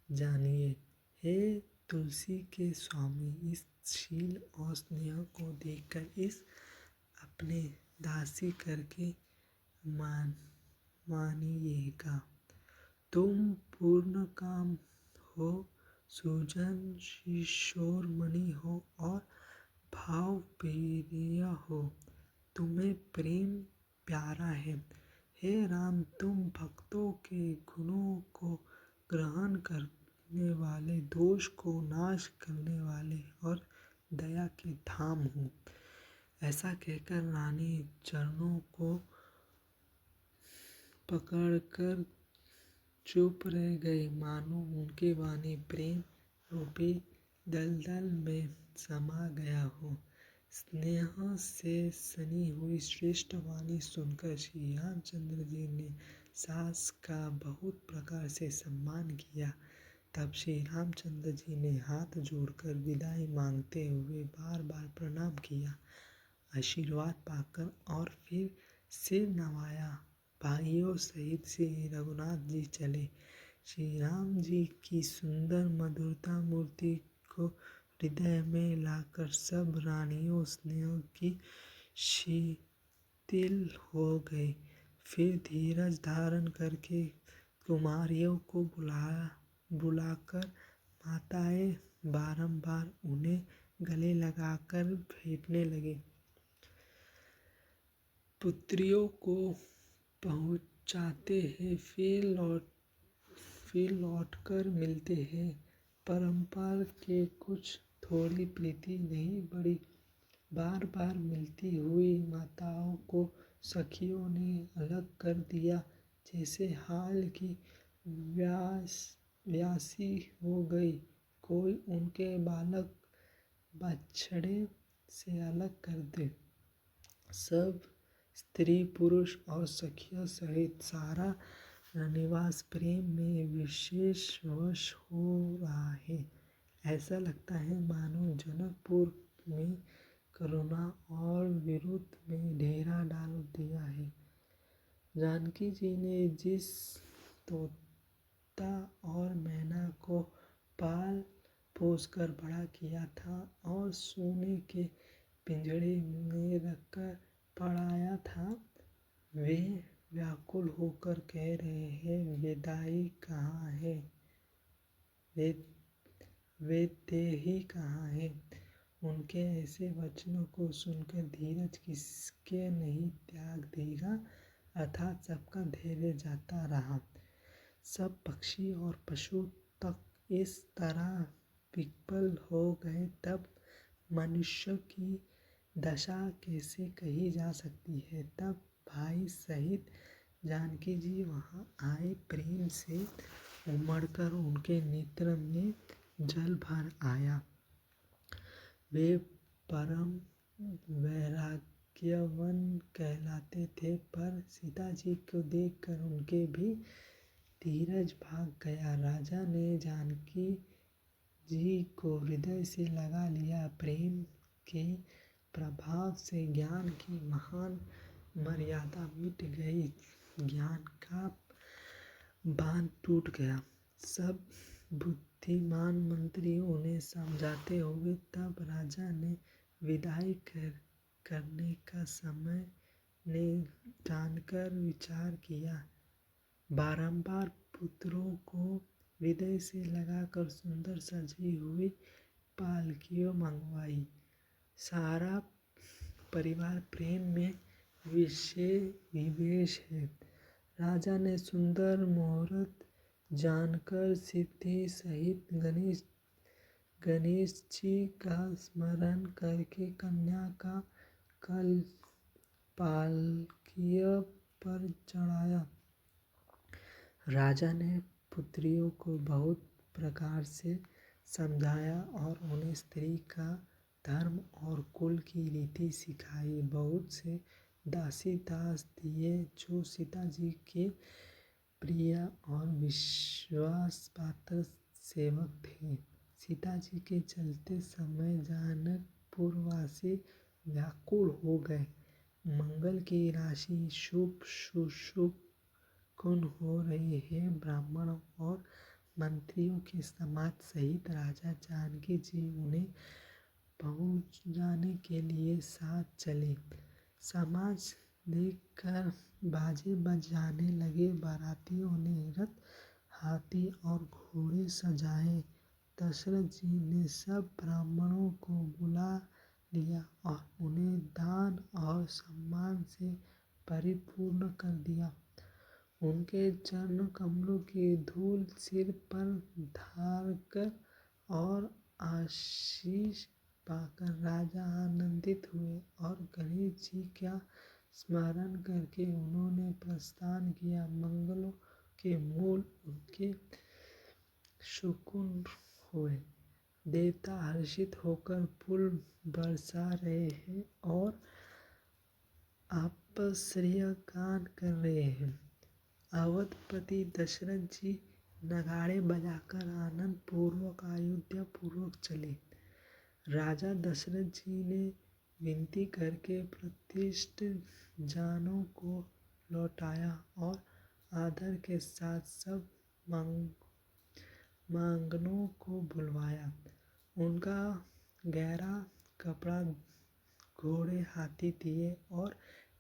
जानिए। हे तुलसी के स्वामी, इस शील और स्नेह को देखकर इस अपने दासी करके मानिएगा। तुम पूर्ण काम हो, सुजन शिशोरमणि हो और भावप्रिय हो। तुम्हें प्रेम प्यारा है। हे राम, तुम भक्तों के गुणों को ग्रहण करने वाले, दोष को नाश करने वाले और दया के धाम हो। ऐसा कहकर रानी चरणों को पकड़कर चुप रह गए, मानो उनकी वाणी प्रेम रूपी दलदल में समा गया हो। स्नेह से सनी हुई श्रेष्ठ वाणी सुनकर श्री रामचंद्र जी ने सास का बहुत प्रकार से सम्मान किया। तब श्री रामचंद्र जी ने हाथ जोड़कर विदाई मांगते हुए बार बार प्रणाम किया, आशीर्वाद पाकर और फिर सिर नवाया। भाइयों सहित श्री रघुनाथ जी चले। श्री राम जी की सुंदर मधुरता मूर्ति को हृदय में लाकर सब रानियों स्नेह की शिथिल हो गई। फिर धीरज धारण करके कुमारियों को बुलाकर माताएं बारंबार उन्हें गले लगाकर भेंटने लगे। पुत्रियों को पहुँचाते हैं, फिर लौटकर मिलते हैं। परंपरा के कुछ थोड़ी प्रीति नहीं बढ़ी। बार बार मिलती हुई माताओं को सखियों ने अलग कर दिया, जैसे हाल की व्यासी हो गई। कोई उनके बालक बछड़े से अलग कर दे। सब स्त्री पुरुष और सखियों सहित सारा रनिवास प्रेम में विशेष वश हो रहा है। ऐसा लगता है मानो जनकपुर में करुणा और विरुद्ध में डेरा डाल दिया है। जानकी जी ने जिस तोता और मैना को पाल पोस कर बड़ा किया था और सोने के पिंजड़े में रखकर पढ़ाया था, वे व्याकुल होकर कह रहे हैं, विदाई कहाँ है, वैदेही कहाँ है। उनके ऐसे वचनों को सुनकर धीरज किसके नहीं त्याग देगा, अर्थात सबका धैर्य जाता रहा। सब पक्षी और पशु तक इस तरह विकल हो गए। तब मनुष्य की दशा कैसे कही जा सकती है। तब भाई सहित जानकी जी वहाँ आए। प्रेम से उमड़कर उनके नेत्र में जल भर आया। वे परम वैराग्यवान कहलाते थे, पर सीता जी को देखकर उनके भी धीरज भाग गया। राजा ने जानकी जी को हृदय से लगा लिया। प्रेम के प्रभाव से ज्ञान की महान मर्यादा मिट गई। ज्ञान का बांध टूट गया। सब बुद्धिमान मंत्री उन्हें समझाते हुए तब राजा ने विदाई करने का समय ने जानकर विचार किया। बारंबार पुत्रों को हृदय से लगाकर सुंदर सजी हुई पालकियों मंगवाई। सारा परिवार प्रेम में विशेष है। राजा ने सुंदर मुहूर्त जानकर सिद्धि सहित गणेश जी का स्मरण करके कन्या का कल पालकियों पर चढ़ाया। राजा ने पुत्रियों को बहुत प्रकार से समझाया और उन्हें स्त्री का धर्म और कुल की रीति सिखाई। बहुत से दासी दास दिए जो सीता जी के प्रिय और विश्वासपात्र सेवक थे। सीता जी के चलते समय जनकपुरवासी व्याकुल हो गए। मंगल की राशि शुभ शुभ कुन हो रही है। ब्राह्मणों और मंत्रियों के समाज सहित राजा जानकी जी उन्हें पहुँचाने के लिए साथ चले। समाज देखकर बाजे बजाने लगे। बारातियों ने रथ, हाथी और घोड़े सजाए। दशरथ जी ने सब ब्राह्मणों को बुला लिया और उन्हें दान और सम्मान से परिपूर्ण कर दिया। उनके चरण कमलों की धूल सिर पर धारकर और आशीष पाकर राजा आनंदित हुए और गणेश जी का स्मरण करके उन्होंने प्रस्थान किया। मंगलों के मूल उनके सुकुन हुए। देवता हर्षित होकर फूल बरसा रहे हैं और आपश्रय गान कर रहे हैं। अवधपति दशरथ जी नगाड़े बजाकर आनंद पूर्वक अयोध्या पूर्वक चले। राजा दशरथ जी ने विनती करके प्रतिष्ठित जानों को लौटाया और आदर के साथ सब मांगनों को बुलवाया। उनका गहरा कपड़ा, घोड़े, हाथी दिए और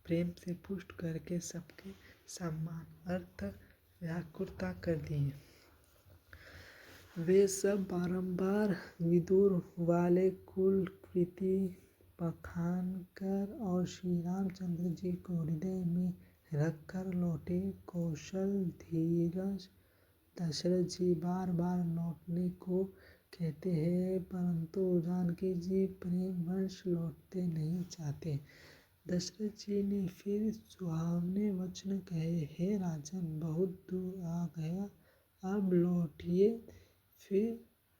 प्रेम से पुष्ट करके सबके सम्मान अर्थ व्याकुलता कर दिए। वे सब बारंबार विदुर वाले कुल कीर्ति बखान कर और श्री रामचंद्र जी को हृदय में रखकर लौटे। कौशल धीरज दशरथ जी बार बार लौटने को कहते हैं, परंतु जानकी जी प्रेम वश लौटते नहीं चाहते। दशरथ जी ने फिर सुहावने वचन कहे, हे राजन, बहुत दूर आ गया, अब लौटिए। फिर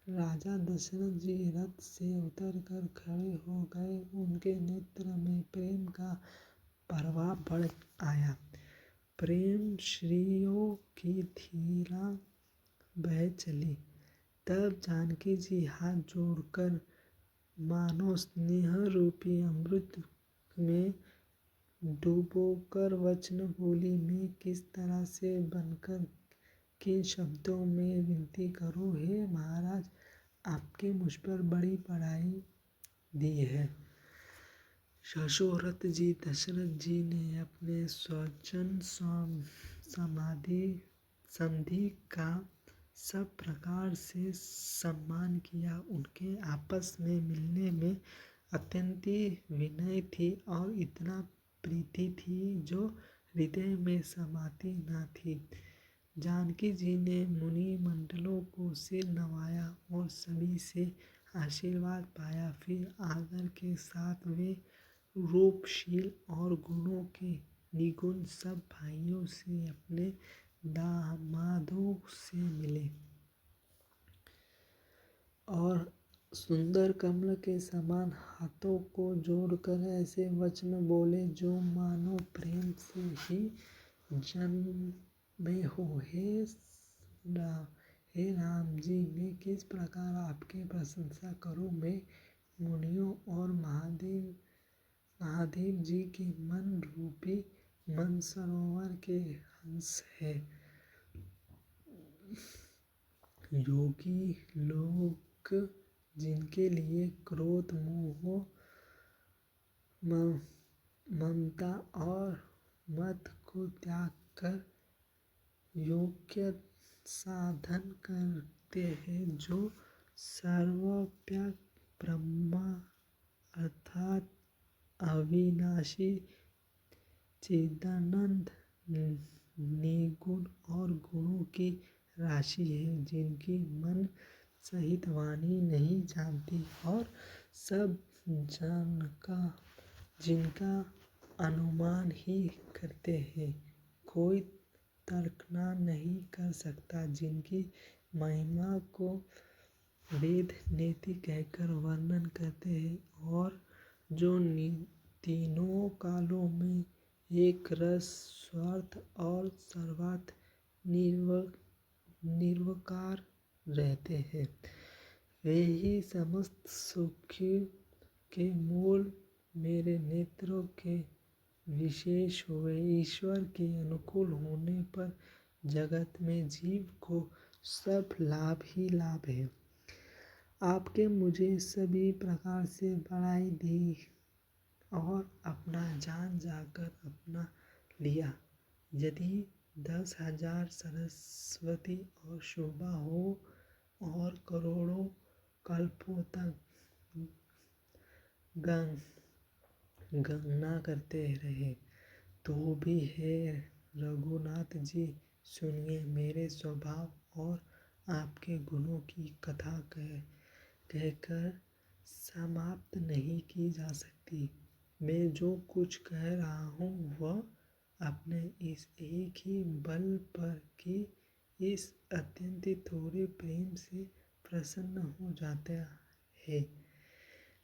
राजा दशरथ जी रथ से उतरकर खड़े हो गए। उनके नेत्र में प्रेम का प्रवाह बढ़ आया। प्रेम श्रियों की धीरा बह चली। तब जानकी जी हाथ जोड़कर मानो स्नेह रूपी अमृत में डूबोकर वचन बोली, मैं किस तरह से बनकर किन शब्दों में विनती करूं। हे महाराज, आपके मुझ पर बड़ी बड़ाई दी है। दशरथ जी ने अपने स्वजन समधि का सब प्रकार से सम्मान किया। उनके आपस में मिलने में अत्यंत विनय थी और इतना प्रीति थी जो हृदय में समाती न थी। जानकी जी ने मुनि मंडलों को सिर नवाया और सभी से आशीर्वाद पाया। फिर आदर के साथ वे रूपशील और गुणों के निगुण सब भाइयों से अपने दामादों से मिले और सुंदर कमल के समान हाथों को जोड़कर ऐसे वचन बोले जो मानो प्रेम से ही जन्मे हो। हे राम जी, मैं किस प्रकार आपकी प्रशंसा करूं। मैं मुनियों और महादेव जी के मन रूपी मानसरोवर के हंस है। योगी लोग जिनके लिए क्रोध, मोह, ममता और मद को त्याग कर योग्य साधन करते हैं, जो सर्वव्यापक ब्रह्मा अर्थात अविनाशी चिदानंद निगुण और गुणों की राशि है, जिनकी मन सहित वाणी नहीं जानती और सब जिनका अनुमान ही करते हैं, कोई तर्कना नहीं कर सकता, जिनकी महिमा को वेद नेति कहकर वर्णन करते हैं और जो तीनों कालों में एक रस, स्वार्थ और सर्वार्थ निर्विकार रहते हैं। वे ही समस्त सुखों के मूल, मेरे नेत्रों के विशेष हुए। ईश्वर के अनुकूल होने पर जगत में जीव को सब लाभ ही लाभ है। आपके मुझे सभी प्रकार से बढ़ाई दी और अपना जान जाकर अपना लिया। यदि 10,000 सरस्वती और शोभा हो और करोड़ों कल्पों तक गणना करते रहे तो भी हे रघुनाथ जी, सुनिए, मेरे स्वभाव और आपके गुणों की कथा कहकर समाप्त नहीं की जा सकती। मैं जो कुछ कह रहा हूँ वह अपने इस एक ही बल पर कि इस अत्यंत थोड़े प्रेम से प्रसन्न हो जाता है।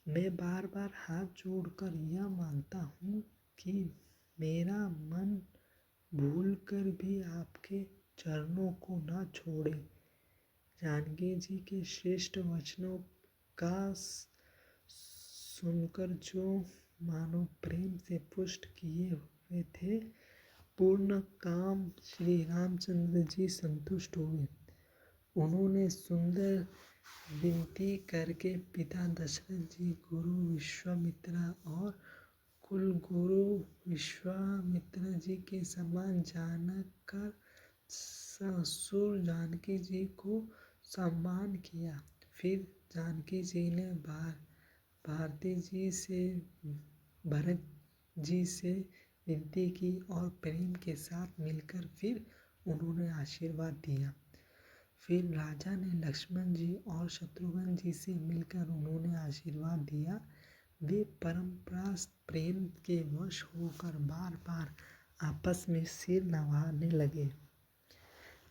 मैं बार बार हाथ जोड़कर यह मांगता हूँ कि मेरा मन भूलकर भी आपके चरणों को न छोड़े। जानकी जी के श्रेष्ठ वचनों का सुनकर जो मानो प्रेम से पुष्ट किए हुए थे, पूर्ण काम श्री रामचंद्र जी संतुष्ट हुए। उन्होंने सुंदर विनती करके पिता दशरथ जी, गुरु विश्वामित्र और कुलगुरु विश्वामित्र जी के समान जानकर ससुर जानकी जी को सम्मान किया। फिर जानकी जी ने भरत जी से विनती की और प्रेम के साथ मिलकर फिर उन्होंने आशीर्वाद दिया। फिर राजा ने लक्ष्मण जी और शत्रुघ्न जी से मिलकर उन्होंने आशीर्वाद दिया। वे परमप्रस्त प्रेम के वश होकर बार बार आपस में सिर नवाने लगे।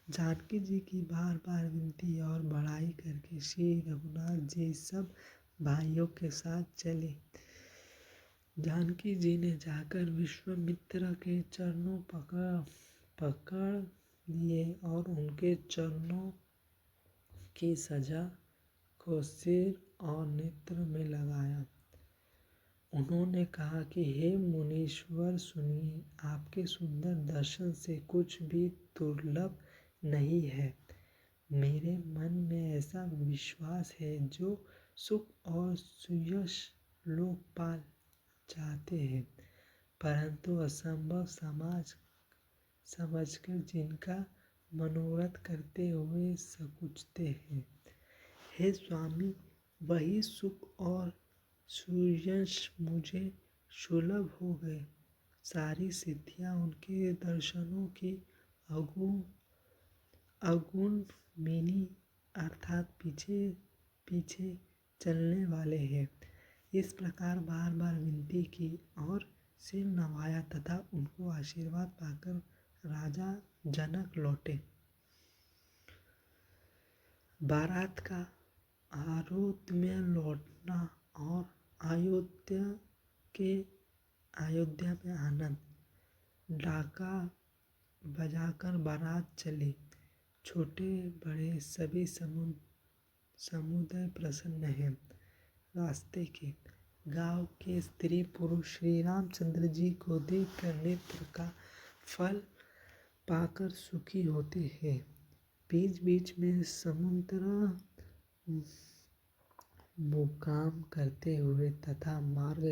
जानकी जी की बार बार विनती और बड़ाई करके श्री रघुनाथ जी सब भाइयों के साथ चले। जानकी जी ने जाकर विश्वामित्र के चरणों पकड़ लिए और उनके चरणों की सजा को सिर और नेत्र में लगाया। उन्होंने कहा कि हे मुनीश्वर, सुनिए, आपके सुंदर दर्शन से कुछ भी दुर्लभ नहीं है। मेरे मन में ऐसा विश्वास है जो सुख और सुयश लोकपाल चाहते हैं, परंतु असंभव समझकर जिनका मनोरथ करते हुए संकुचते हैं। हे स्वामी, वही सुख और सुयश मुझे सुलभ हो गए। सारी सिद्धियां उनके दर्शनों की अगुण मीनी अर्थात पीछे पीछे चलने वाले हैं। इस प्रकार बार बार विनती की और सिर नवाया तथा उनको आशीर्वाद पाकर राजा जनक लौटे। बारात का आरोध में लौटना और अयोध्या में आनंद। डाका बजाकर बारात चली। छोटे बड़े सभी समुदाय प्रसन्न हैं। रास्ते के गांव के स्त्री पुरुष श्री रामचंद्र जी को देखकर नेत्र का फल पाकर सुखी होते हैं। बीच बीच में समुद्र मुकाम करते हुए तथा मार्ग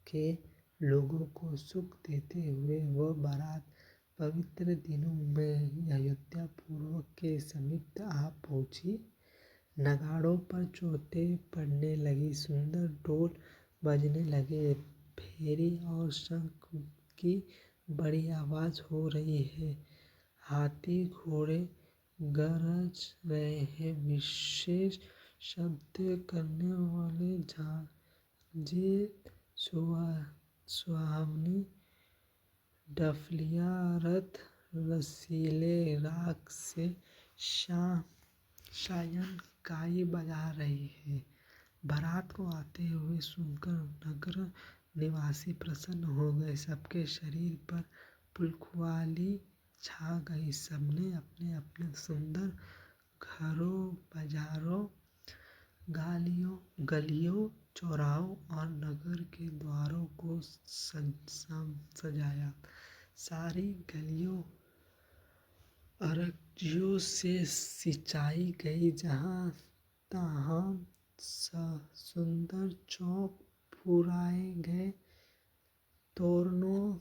के लोगों को सुख देते हुए वह बारात पवित्र दिनों में अयोध्या पूर्व के समीप आ पहुंची। नगाड़ों पर चोटें पड़ने लगी, सुंदर ढोल बजने लगे, फेरी और शंख की बड़ी आवाज हो रही है। हाथी घोड़े गरज रहे हैं। विशेष शब्द करने वाले झांझे, सुहावनी डफलियां, रथ रसीले राग से सायंकाई बजा रही है। बारात को आते हुए सुनकर नगर निवासी प्रसन्न हो गए। सबके शरीर पर पुलकुआली छा गई। सबने अपने अपने सुंदर घरों, बाजारों, गलियों, चौराहों और नगर के द्वारों को सजाया। सारी गलियों अरजियों से सिंचाई गई। जहाँ तहाँ सुंदर चौक फुराए गए। तोरणों,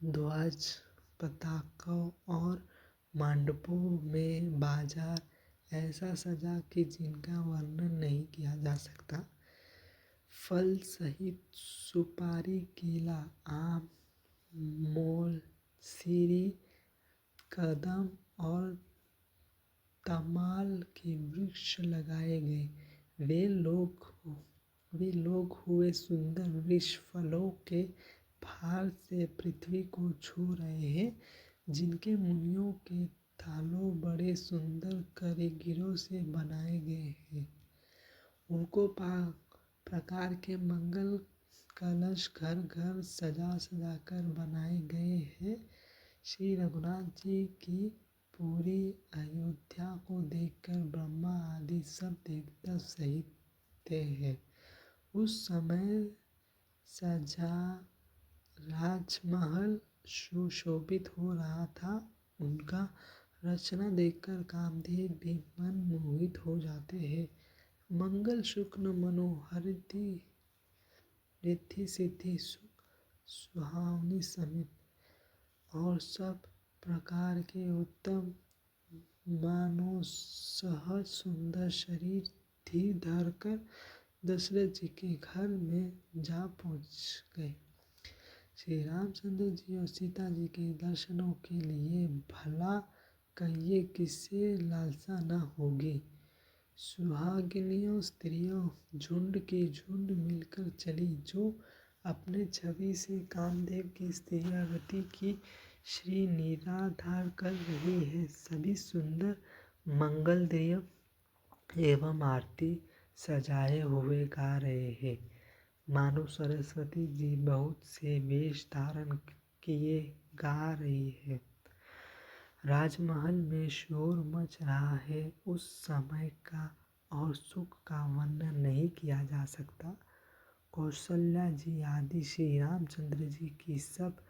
ध्वज पताकों और मंडपों में बाजार ऐसा सजा कि जिनका वर्णन नहीं किया जा सकता। फल सहित सुपारी, केला, आम, मोल, सीरी, कदम और तमाल के वृक्ष लगाए गए। वे लोग हुए सुंदर वृक्ष फलों के भार से पृथ्वी को छू रहे हैं, जिनके मुनियों के थालों बड़े सुंदर कारीगरों से बनाए गए हैं। उनको प्रकार के मंगल कलश घर घर सजा कर बनाए गए हैं। श्री रघुनाथ जी की पूरी अयोध्या को देखकर ब्रह्मा आदि सब देवता सहित थे हैं। उस समय सजा राजमहल सुशोभित हो रहा था। उनका रचना देखकर कामदेव भी मन मोहित हो जाते हैं। मंगल सुख मनोहरिति रिद्धि सिद्धि सुख सुहावनी समित और सब प्रकार के उत्तम मानव सहज सुंदर शरीर धीर धरकर दशरथ जी के घर में जा पहुँच गए। श्री रामचंद्र जी और सीता जी के दर्शनों के लिए भला कहिए किससे लालसा न होगी। सुहागिनियों स्त्रियों झुंड की झुंड मिलकर चली, जो अपने छवि से कामदेव की स्त्रियां रति की श्री निराधार कर रही है। सभी सुंदर मंगल द्रव्य एवं आरती सजाए हुए गा रहे हैं। मानो सरस्वती जी बहुत से वेश धारण किए गा रही है। राजमहल में शोर मच रहा है। उस समय का और सुख का वर्णन नहीं किया जा सकता। कौशल्या जी आदि श्री रामचंद्र जी की सब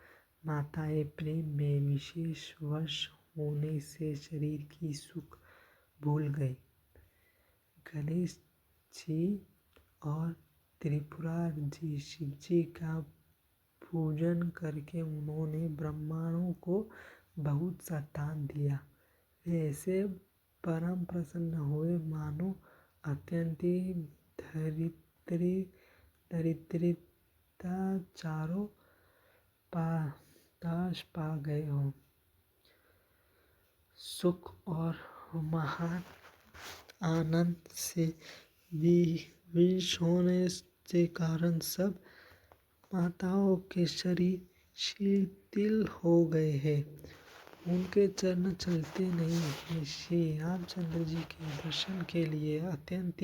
माताएं प्रेम में विशेष वश होने से शरीर की सुख भूल गई। गणेश जी और त्रिपुरारी शिवजी का पूजन करके उन्होंने ब्राह्मणों को बहुत संतान दिया। वे ऐसे परम प्रसन्न हुए मानो अत्यंत दरिद्रता चारों पास पा गए हों। सुख और महान आनंद से विवश होने के कारण सब माताओं के शरीर शिथिल हो गए हैं। उनके चरण चलते नहीं हैं। श्री रामचंद्र जी के दर्शन के लिए अत्यंत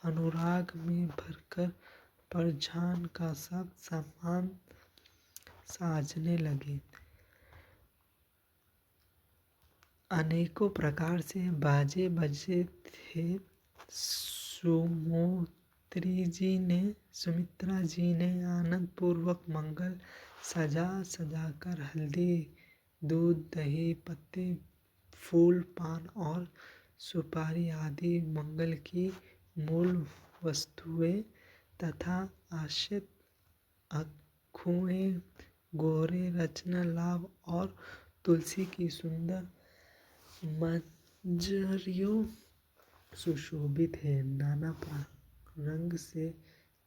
अनुराग में भरकर परजान का सब सामान साजने लगे। अनेकों प्रकार से बाजे बजे थे। सुमित्रा जी ने आनंद पूर्वक मंगल सजाकर हल्दी, दूध, दही, पत्ते, फूल, पान और सुपारी आदि मंगल की मूल वस्तुएं तथा आश्रित अखुएं, गोरे, रचना, लाव और तुलसी की सुंदर मंजरियों सुशोभित है। नाना रंग से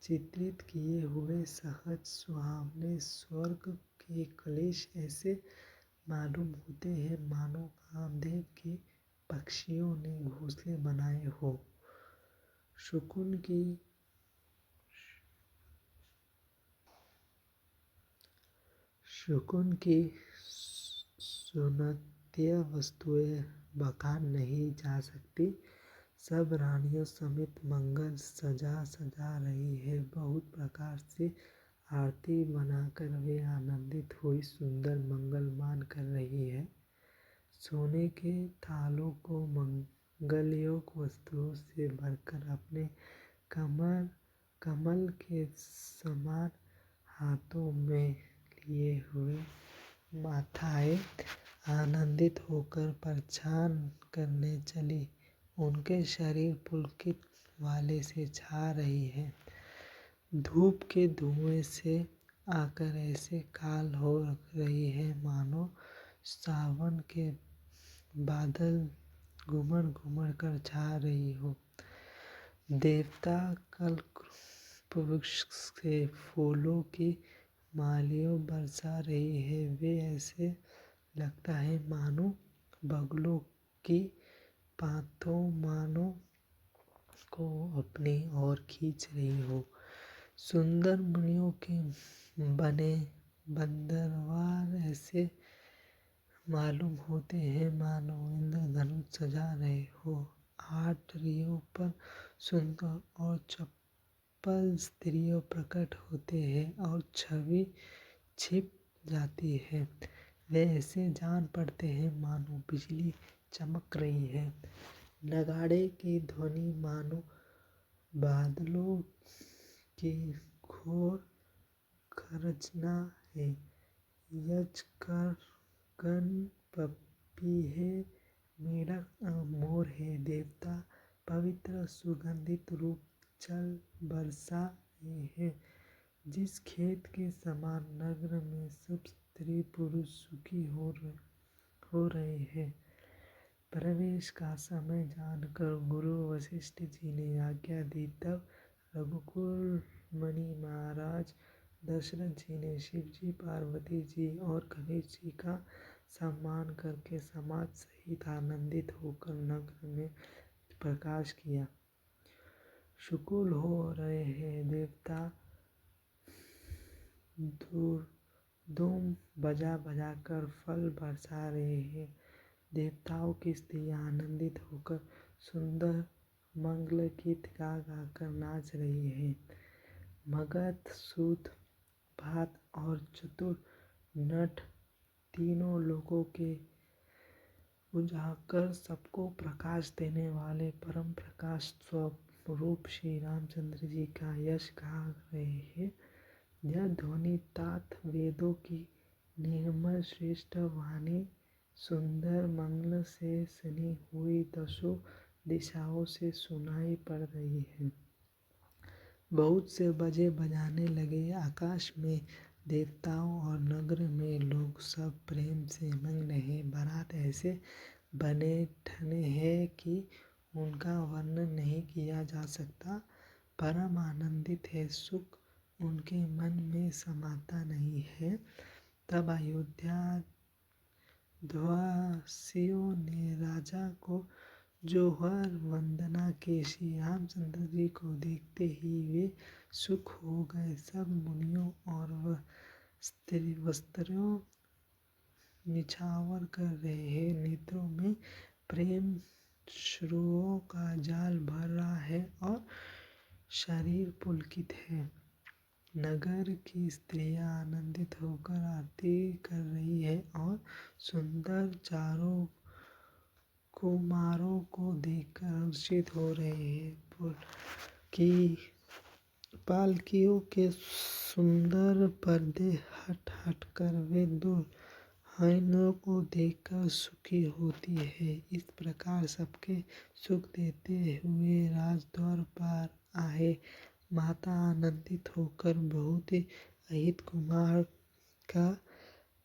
चित्रित किए हुए सहज सुहावने स्वर्ग के कलश ऐसे मालूम होते हैं मानो कामदेव के पक्षियों ने घोंसले बनाए हो। शकुन की सुन्नतिया वस्तुएं बखान नहीं जा सकती। सब रानियों समेत मंगल सजा रही है। बहुत प्रकार से आरती बनाकर वे आनंदित हुई सुंदर मंगलमान कर रही है। सोने के थालों को मंगलयोग वस्तुओं से भरकर अपने कमल के समान हाथों में लिए हुए माताएं आनंदित होकर प्रचार करने चली। उनके शरीर पुलकित वाले से छा रही है। धूप के धुएं से आकर ऐसे काल हो रही है मानो सावन के बादल घुमड़ कर छा रही हो। देवता कल्प वृक्ष से फूलों की मालियों बरसा रही है। वे ऐसे लगता है मानो बगुलों की पांतों मानो को अपनी ओर खींच रही हो। सुंदर मुनियों के बने बंदरवार ऐसे मालूम होते हैं मानो इंद्रधनुष सजा रहे हो। 8 रियों पर सुंदर और चपल स्त्रियां प्रकट होते हैं और छवि छिप जाती है। वे ऐसे जान पड़ते हैं मानो बिजली चमक रही है। नगाड़े की ध्वनि मानो बादलों की घोर गर्जना है। यक्षगण पपीहे मेढक मोर है। देवता पवित्र सुगंधित रूप जल बरसा रहे हैं। जिस खेत के समान नगर में सब स्त्री पुरुष सुखी हो रहे हैं। प्रवेश का समय जानकर गुरु वशिष्ठ जी ने आज्ञा दी। तब रघुकुल मणि महाराज दशरथ जी ने शिव जी, पार्वती जी और गणेश जी का सम्मान करके समाज सहित आनंदित होकर नगर में प्रकाश किया। शुकुल हो रहे हैं। देवता धूम बजा कर फल बरसा रहे हैं। देवताओं की स्त्रियां आनंदित होकर सुंदर मंगल गीत गा कर नाच रही है। मगध, सूत, भात और चतुर नट तीनों लोगों के उजागर सबको प्रकाश देने वाले परम प्रकाश स्वरूप श्री रामचंद्र जी का यश गा रहे हैं। यह ध्वनि तात वेदों की निर्मल श्रेष्ठ वाणी सुंदर मंगल से सनी हुई दसों दिशाओं से सुनाई पड़ रही है। बहुत से बाजे बजाने लगे। आकाश में देवताओं और नगर में लोग सब प्रेम से मग्न हैं। बारात ऐसे बने ठने हैं कि उनका वर्णन नहीं किया जा सकता। परम आनंदित है, सुख उनके मन में समाता नहीं है। तब अयोध्या वासियों ने राजा को जोहर वंदना की। श्री रामचंद्र जी को देखते ही वे सुख हो गए। सब मुनियों और वस्त्रों निछावर कर रहे हैं। नेत्रों में प्रेम श्रुओं का जाल भर रहा है और शरीर पुलकित है। नगर की स्त्रियां आनंदित होकर आरती कर रही है और सुंदर चारों कुमारों को देखकर हर्षित हो रहे हैं। पालकियों के सुंदर पर्दे हट हट कर वे दुल्हनों को देखकर सुखी होती है। इस प्रकार सबके सुख देते हुए राजद्वार पर आए। माता आनंदित होकर बहुत ही अहित कुमार का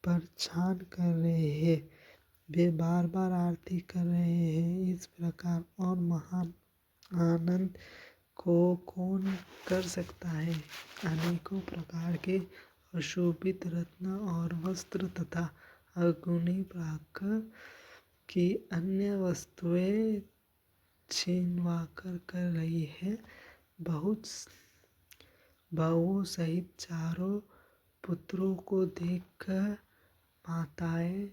प्रचान कर रहे हैं। वे बार बार आरती कर रहे हैं। इस प्रकार और महान आनंद को कौन कर सकता है। अनेकों प्रकार के सुशोभित रत्न और वस्त्र तथा अवगुणी प्राकर की अन्य वस्तुएं छीनवाकर कर रही है। बहुओं सहित चारों पुत्रों को देखकर माताएं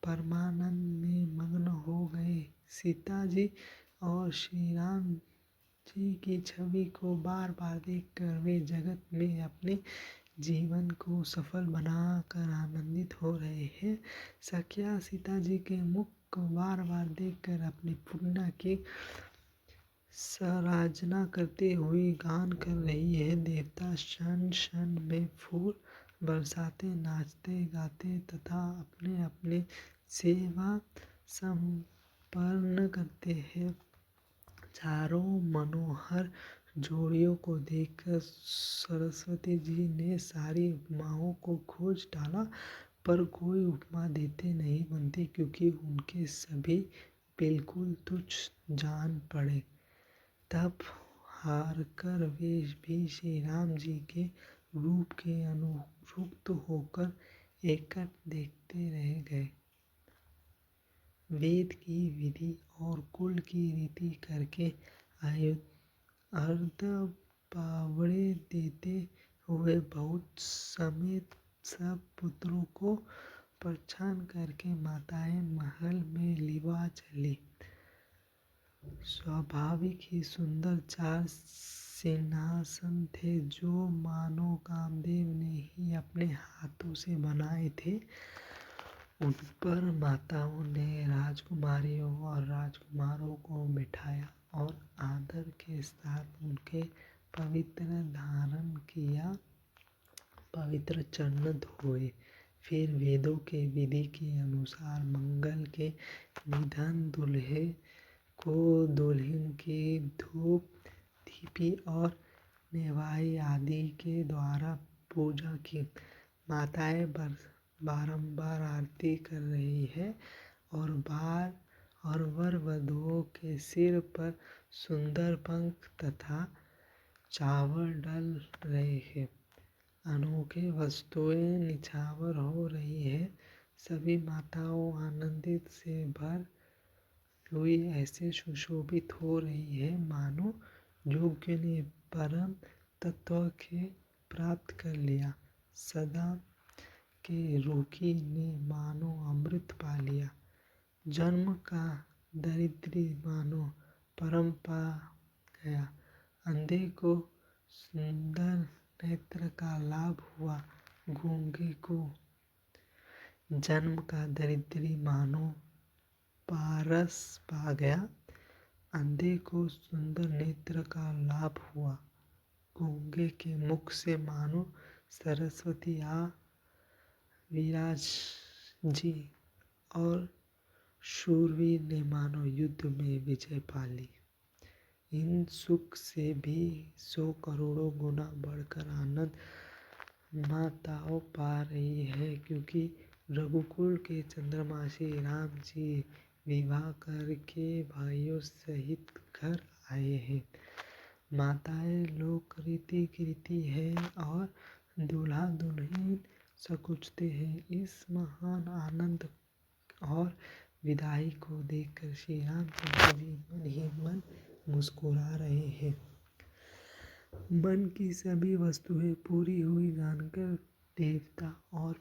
परमानंद में मग्न हो गए। सीता जी और श्री राम जी की छवि को बार बार देखकर वे जगत में अपने जीवन को सफल बनाकर आनंदित हो रहे हैं। सखियाँ सीता जी के मुख को बार बार देखकर अपने पुण्य की सराहना करते हुए गान कर रही है। देवता क्षण क्षण में फूल बरसाते, नाचते गाते तथा अपने अपने सेवा संपन्न करते हैं। चारों मनोहर जोड़ियों को देखकर सरस्वती जी ने सारी उपमाओं को खोज डाला, पर कोई उपमा देते नहीं बनती, क्योंकि उनके सभी बिल्कुल तुच्छ जान पड़े। तब हार कर वे भी श्री राम जी के रूप के अनुरुक्त होकर एकट देखते रह गए। वेद की विधि और कुल की रीति करके अर्ध पावड़े देते हुए बहुत समेत सब पुत्रों को प्रस्थान करके माताएं महल में लिवा चली। स्वाभाविक ही सुंदर 4 सिंहासन थे, जो मानो कामदेव ने ही अपने हाथों से बनाए थे। उन पर माताओं ने राजकुमारियों और राजकुमारों को बिठाया और आदर के साथ उनके पवित्र धारण किया, पवित्र चरण धोए। फिर वेदों के विधि के अनुसार मंगल के निधन दूल्हे को दुल्हन की धूप दीपी और नेवाई आदि के द्वारा पूजा की। माताएं बारंबार आरती कर रही है और वर वधुओं के सिर पर सुंदर पंख तथा चावल डल रहे हैं। अनोखे वस्तुएं निछावर हो रही है। सभी माताओं आनंदित से भर हुई ऐसे सुशोभित हो रही है, मानो योग्य ने परम तत्व के प्राप्त कर लिया। सदा के रोगी ने मानो अमृत पा लिया। जन्म का दरिद्री मानो परम पा गया। अंधे को सुंदर नेत्र का लाभ हुआ। गूंगे को जन्म का दरिद्री मानो पारस पा गया। अंधे को सुंदर नेत्र का लाभ हुआ। गूंगे के मुख से मानो सरस्वती आ विराज जी और शूरवीर ने मानो युद्ध में विजय पा ली। इन सुख से भी 100 करोड़ों गुना बढ़कर आनंद माताओं पा रही है, क्योंकि रघुकुल के चंद्रमा श्री राम जी विवाह करके भाइयों सहित घर आए हैं। माताएं लोक रीति कृति है और दूल्हा दुल्हन सकुचते हैं। इस महान आनंद और विदाई को देखकर श्री रामचंद्र जी मन ही मन मुस्कुरा रहे हैं। मन की सभी वस्तुएं पूरी हुई जानकर देवता और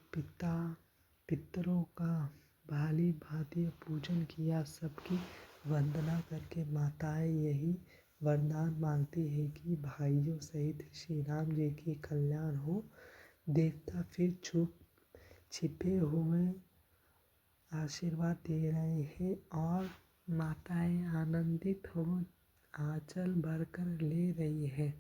पितरों का भाली भांति पूजन किया। सबकी वंदना करके माताएं यही वरदान मांगती है कि भाइयों सहित श्री राम जी की कल्याण हो। देवता फिर छिपे हुए आशीर्वाद दे रहे हैं और माताएं आनंदित हो आंचल भरकर ले रही है।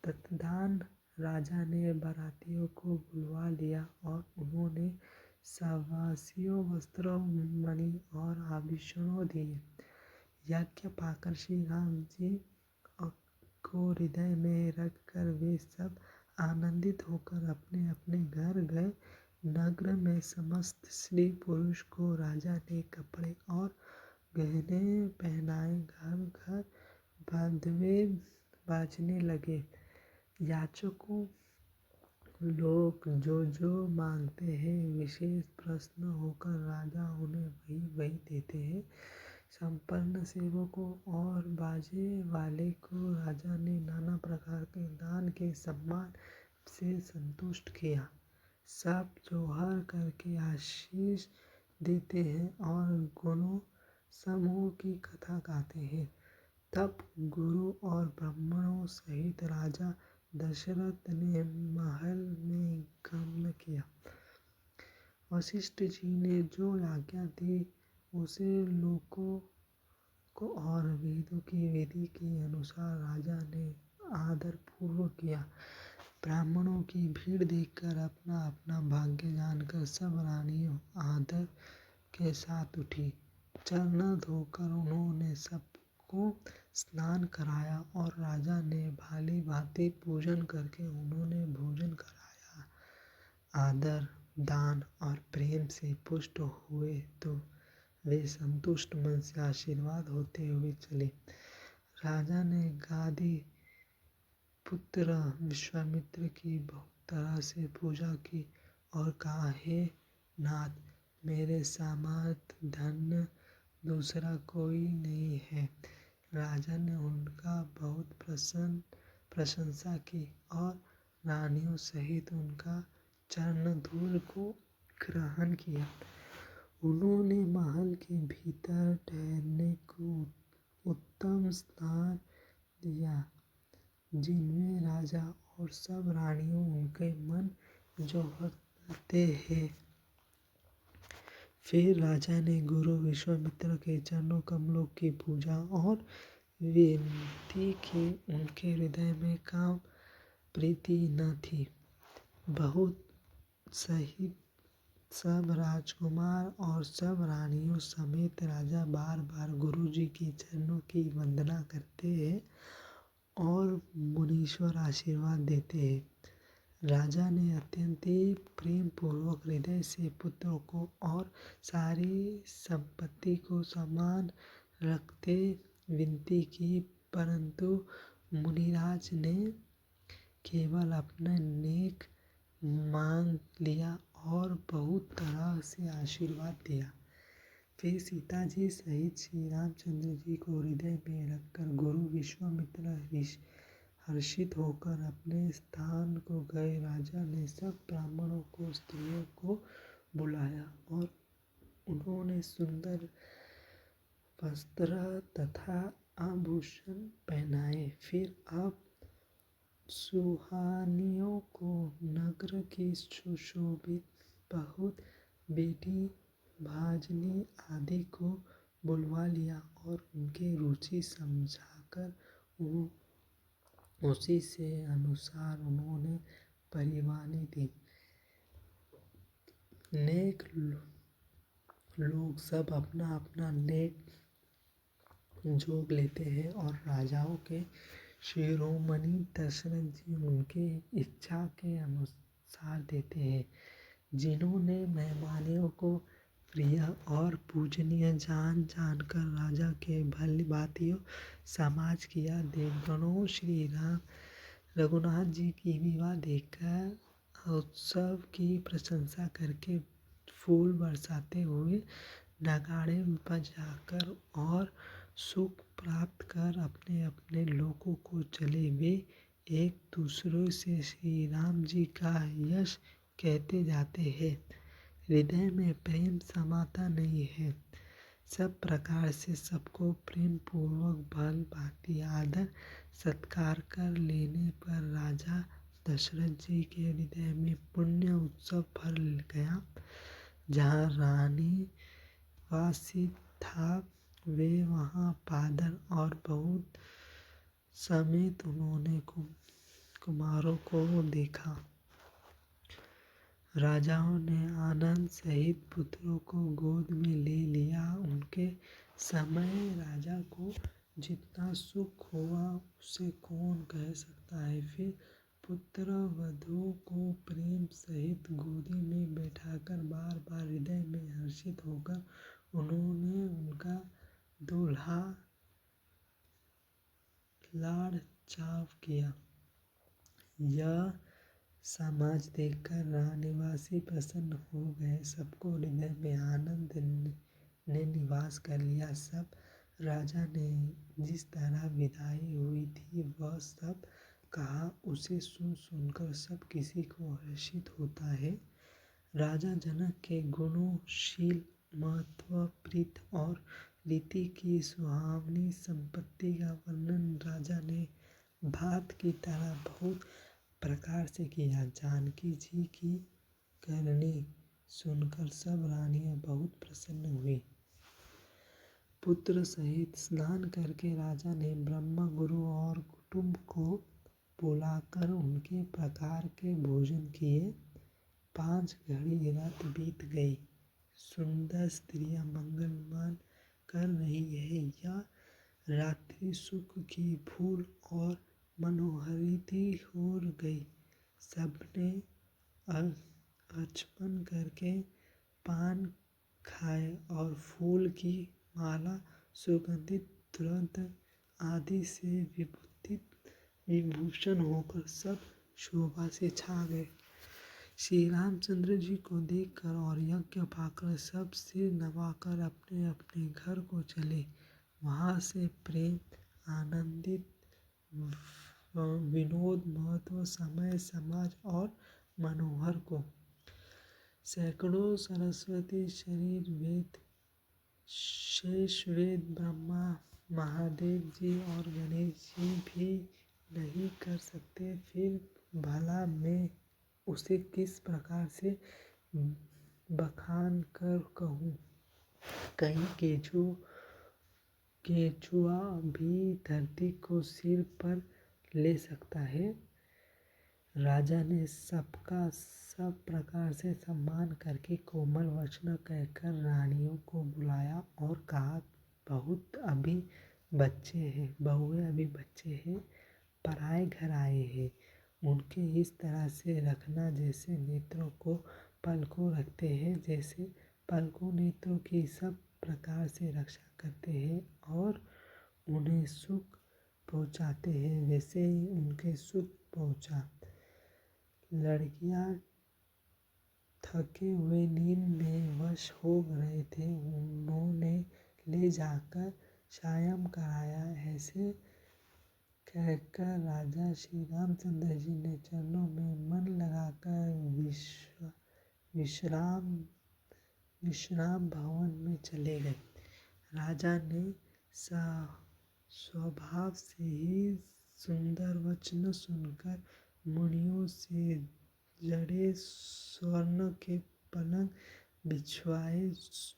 तत्दान राजा ने बारातियों को बुलवा लिया और उन्होंने सवासियों वस्त्रों, मणि और आभूषणों दिए। यज्ञ पाकर श्री राम जी को हृदय में रखकर वे सब आनंदित होकर अपने अपने घर गए। नगर में समस्त स्त्री पुरुष को राजा ने कपड़े और गहने पहनाए। घर घर बांधवे बाजने लगे। याचकों लोग जो जो मांगते हैं विशेष प्रसन्न होकर राजा उन्हें वही वही देते हैं। संपन्न सेवकों और बाजे वाले को राजा ने नाना प्रकार के दान के सम्मान से संतुष्ट किया। सब जोहर करके आशीष देते हैं और गुणों समूह की कथा गाते हैं। तब गुरु और ब्राह्मणों सहित राजा दशरथ ने महल में गमन किया। वशिष्ठ जी ने जो आज्ञा दी उसे लोगों को और वेदों की विधि के अनुसार राजा ने आदर पूर्वक किया। ब्राह्मणों की भीड़ देखकर अपना अपना भाग्य जानकर सब रानियों आदर के साथ उठी। चरण धोकर उन्होंने सबको स्नान कराया और राजा ने भाली भांति पूजन करके उन्होंने भोजन कराया। आदर, दान और प्रेम से पुष्ट हुए तो वे संतुष्ट मन से आशीर्वाद होते हुए चले। राजा ने गादी पुत्र विश्वामित्र की बहुत तरह से पूजा की और कहा, हे नाथ, मेरे सामर्थ धन्य दूसरा कोई नहीं है। राजा ने उनका बहुत प्रशंसा की और रानियों सहित उनका चरण धूल को ग्रहण किया। उन्होंने महल के भीतर ठहरने को उत्तम स्थान दिया, जिनमें राजा और सब रानियों उनके मन जोहते हैं। फिर राजा ने गुरु विश्वामित्र के चरणों कमलों की पूजा और विनती की। उनके हृदय में काम प्रीति न थी। बहुत सहित सब राजकुमार और सब रानियों समेत राजा बार बार गुरु जी के चरणों की वंदना करते हैं और मुनीश्वर आशीर्वाद देते हैं। राजा ने अत्यंत प्रेम पूर्वक हृदय से पुत्रों को और सारी संपत्ति को समान रखते विनती की, परंतु मुनिराज ने केवल अपना नेक मांग लिया और बहुत तरह से आशीर्वाद दिया। फिर सीता जी सहित श्री रामचंद्र जी को हृदय में रखकर गुरु विश्वामित्र हर्षित होकर अपने स्थान को गए। राजा ने सब ब्राह्मणों को स्त्रियों को बुलाया और उन्होंने सुंदर वस्त्र तथा आभूषण पहनाए। फिर अब सुहानियों को नगर की सुशोभित बहुत बेटी भाजनी आदि को बुलवा लिया और उनकी रुचि समझाकर उसी से अनुसार उन्होंने परिवानी दी। नेक लोग सब अपना अपना नेक जोग लेते हैं और राजाओं के शिरोमणि दशरथ जी उनके इच्छा के अनुसार देते हैं। जिन्होंने मेहमानों को प्रिय और पूजनीय जान जानकर राजा के भली भांति समाज किया। देवगणों श्री राम रघुनाथ जी की विवाह देखकर उत्सव की प्रशंसा करके फूल बरसाते हुए नगाड़े बजाकर और सुख प्राप्त कर अपने अपने लोकों को चले। वे एक दूसरे से श्री राम जी का यश कहते जाते हैं। हृदय में प्रेम समाता नहीं है। सब प्रकार से सबको प्रेम पूर्वक भल भांति आदर सत्कार कर लेने पर राजा दशरथ जी के हृदय में पुण्य उत्सव भर गया। जहाँ रानी वासी था वे वहाँ पादर और बहुत समेत उन्होंने कुमारों को देखा। राजाओं ने आनंद सहित पुत्रों को गोद में ले लिया। उनके समय राजा को जितना सुख हुआ उसे कौन कह सकता है। फिर पुत्र वधू को प्रेम सहित गोदी में बैठाकर बार बार हृदय में हर्षित होकर उन्होंने उनका दूल्हा लाड़ चाव किया। यह समाज देखकर रानीवासी प्रसन्न हो गए। सबको हृदय में आनंद ने निवास कर लिया। सब राजा ने जिस तरह विदाई हुई थी वह सब कहा। उसे सुन सुनकर सब किसी को हर्षित होता है। राजा जनक के गुणों, शील, महत्व, प्रीत और रीति की सुहावनी संपत्ति का वर्णन राजा ने भात की तरह बहुत प्रकार से किया। जानकी जी की करनी सुनकर सब रानियां बहुत प्रसन्न हुई। पुत्र सहित स्नान करके राजा ने ब्रह्मा गुरु और कुटुंब को बुलाकर उनके प्रकार के भोजन किए। 5 घड़ी रात बीत गई। सुंदर स्त्रियां मंगलमान कर रही है। यह रात्रि सुख की फूल और मनोहरिती हो गई। सबने आचमन करके पान खाए और फूल की माला, सुगंधित द्रव्य आदि से विभूषण होकर सब शोभा से छा गए। श्री रामचंद्र जी को देखकर और यज्ञ पाकर सब सिर नवाकर अपने अपने घर को चले। वहाँ से प्रेम, आनंदित, विनोद, महत्व, समय, समाज और मनोहर को सैकड़ों सरस्वती शरीर वेद, शेष वेद, ब्रह्मा, महादेव जी और गणेश जी भी नहीं कर सकते। फिर भला मैं उसे किस प्रकार से बखान कर कहूँ। कहीं केचुआ भी धरती को सिर पर ले सकता है। राजा ने सबका सब प्रकार से सम्मान करके कोमल वचन कहकर रानियों को बुलाया और कहा, बहुएं अभी बच्चे हैं, पराए घर आए हैं। उनके इस तरह से रखना जैसे नेत्रों को पलकों रखते हैं। जैसे पलकों नेत्रों की सब प्रकार से रक्षा करते हैं और उन्हें सुख पहुँचाते हैं, वैसे ही उनके सुख पहुँचा। लड़कियाँ थके हुए नींद में वश हो रहे थे। उन्होंने ले जाकर शयन कराया। ऐसे कहकर राजा श्री रामचंद्र जी ने चरणों में मन लगाकर विश्राम भवन में चले गए। राजा ने स्वभाव से ही सुंदर वचन सुनकर मुनियों से जड़े स्वर्ण के पलंग बिछवाए।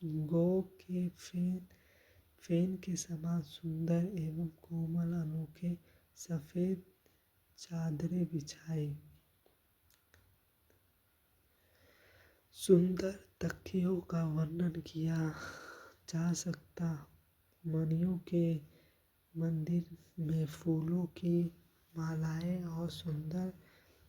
गौ के फेन के समान सुंदर एवं कोमल अनोखे सफेद चादरें बिछाई। सुंदर तकियों का वर्णन किया जा सकता। मणियों के मंदिर में फूलों की मालाएं और सुंदर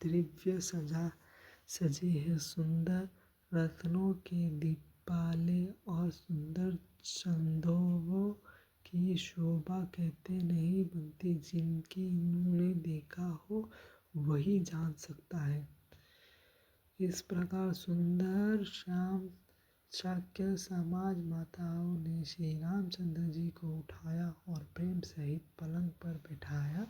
दिव्य सजे हैं। सुंदर रत्नों के दीपाले और सुंदर चंदों की शोभा कहते नहीं बनती, जिनकी इन्होंने देखा हो वही जान सकता है। इस प्रकार सुंदर श्याम शाक्य समाज माताओं ने श्री रामचंद्र जी को उठाया और प्रेम सहित पलंग पर बिठाया।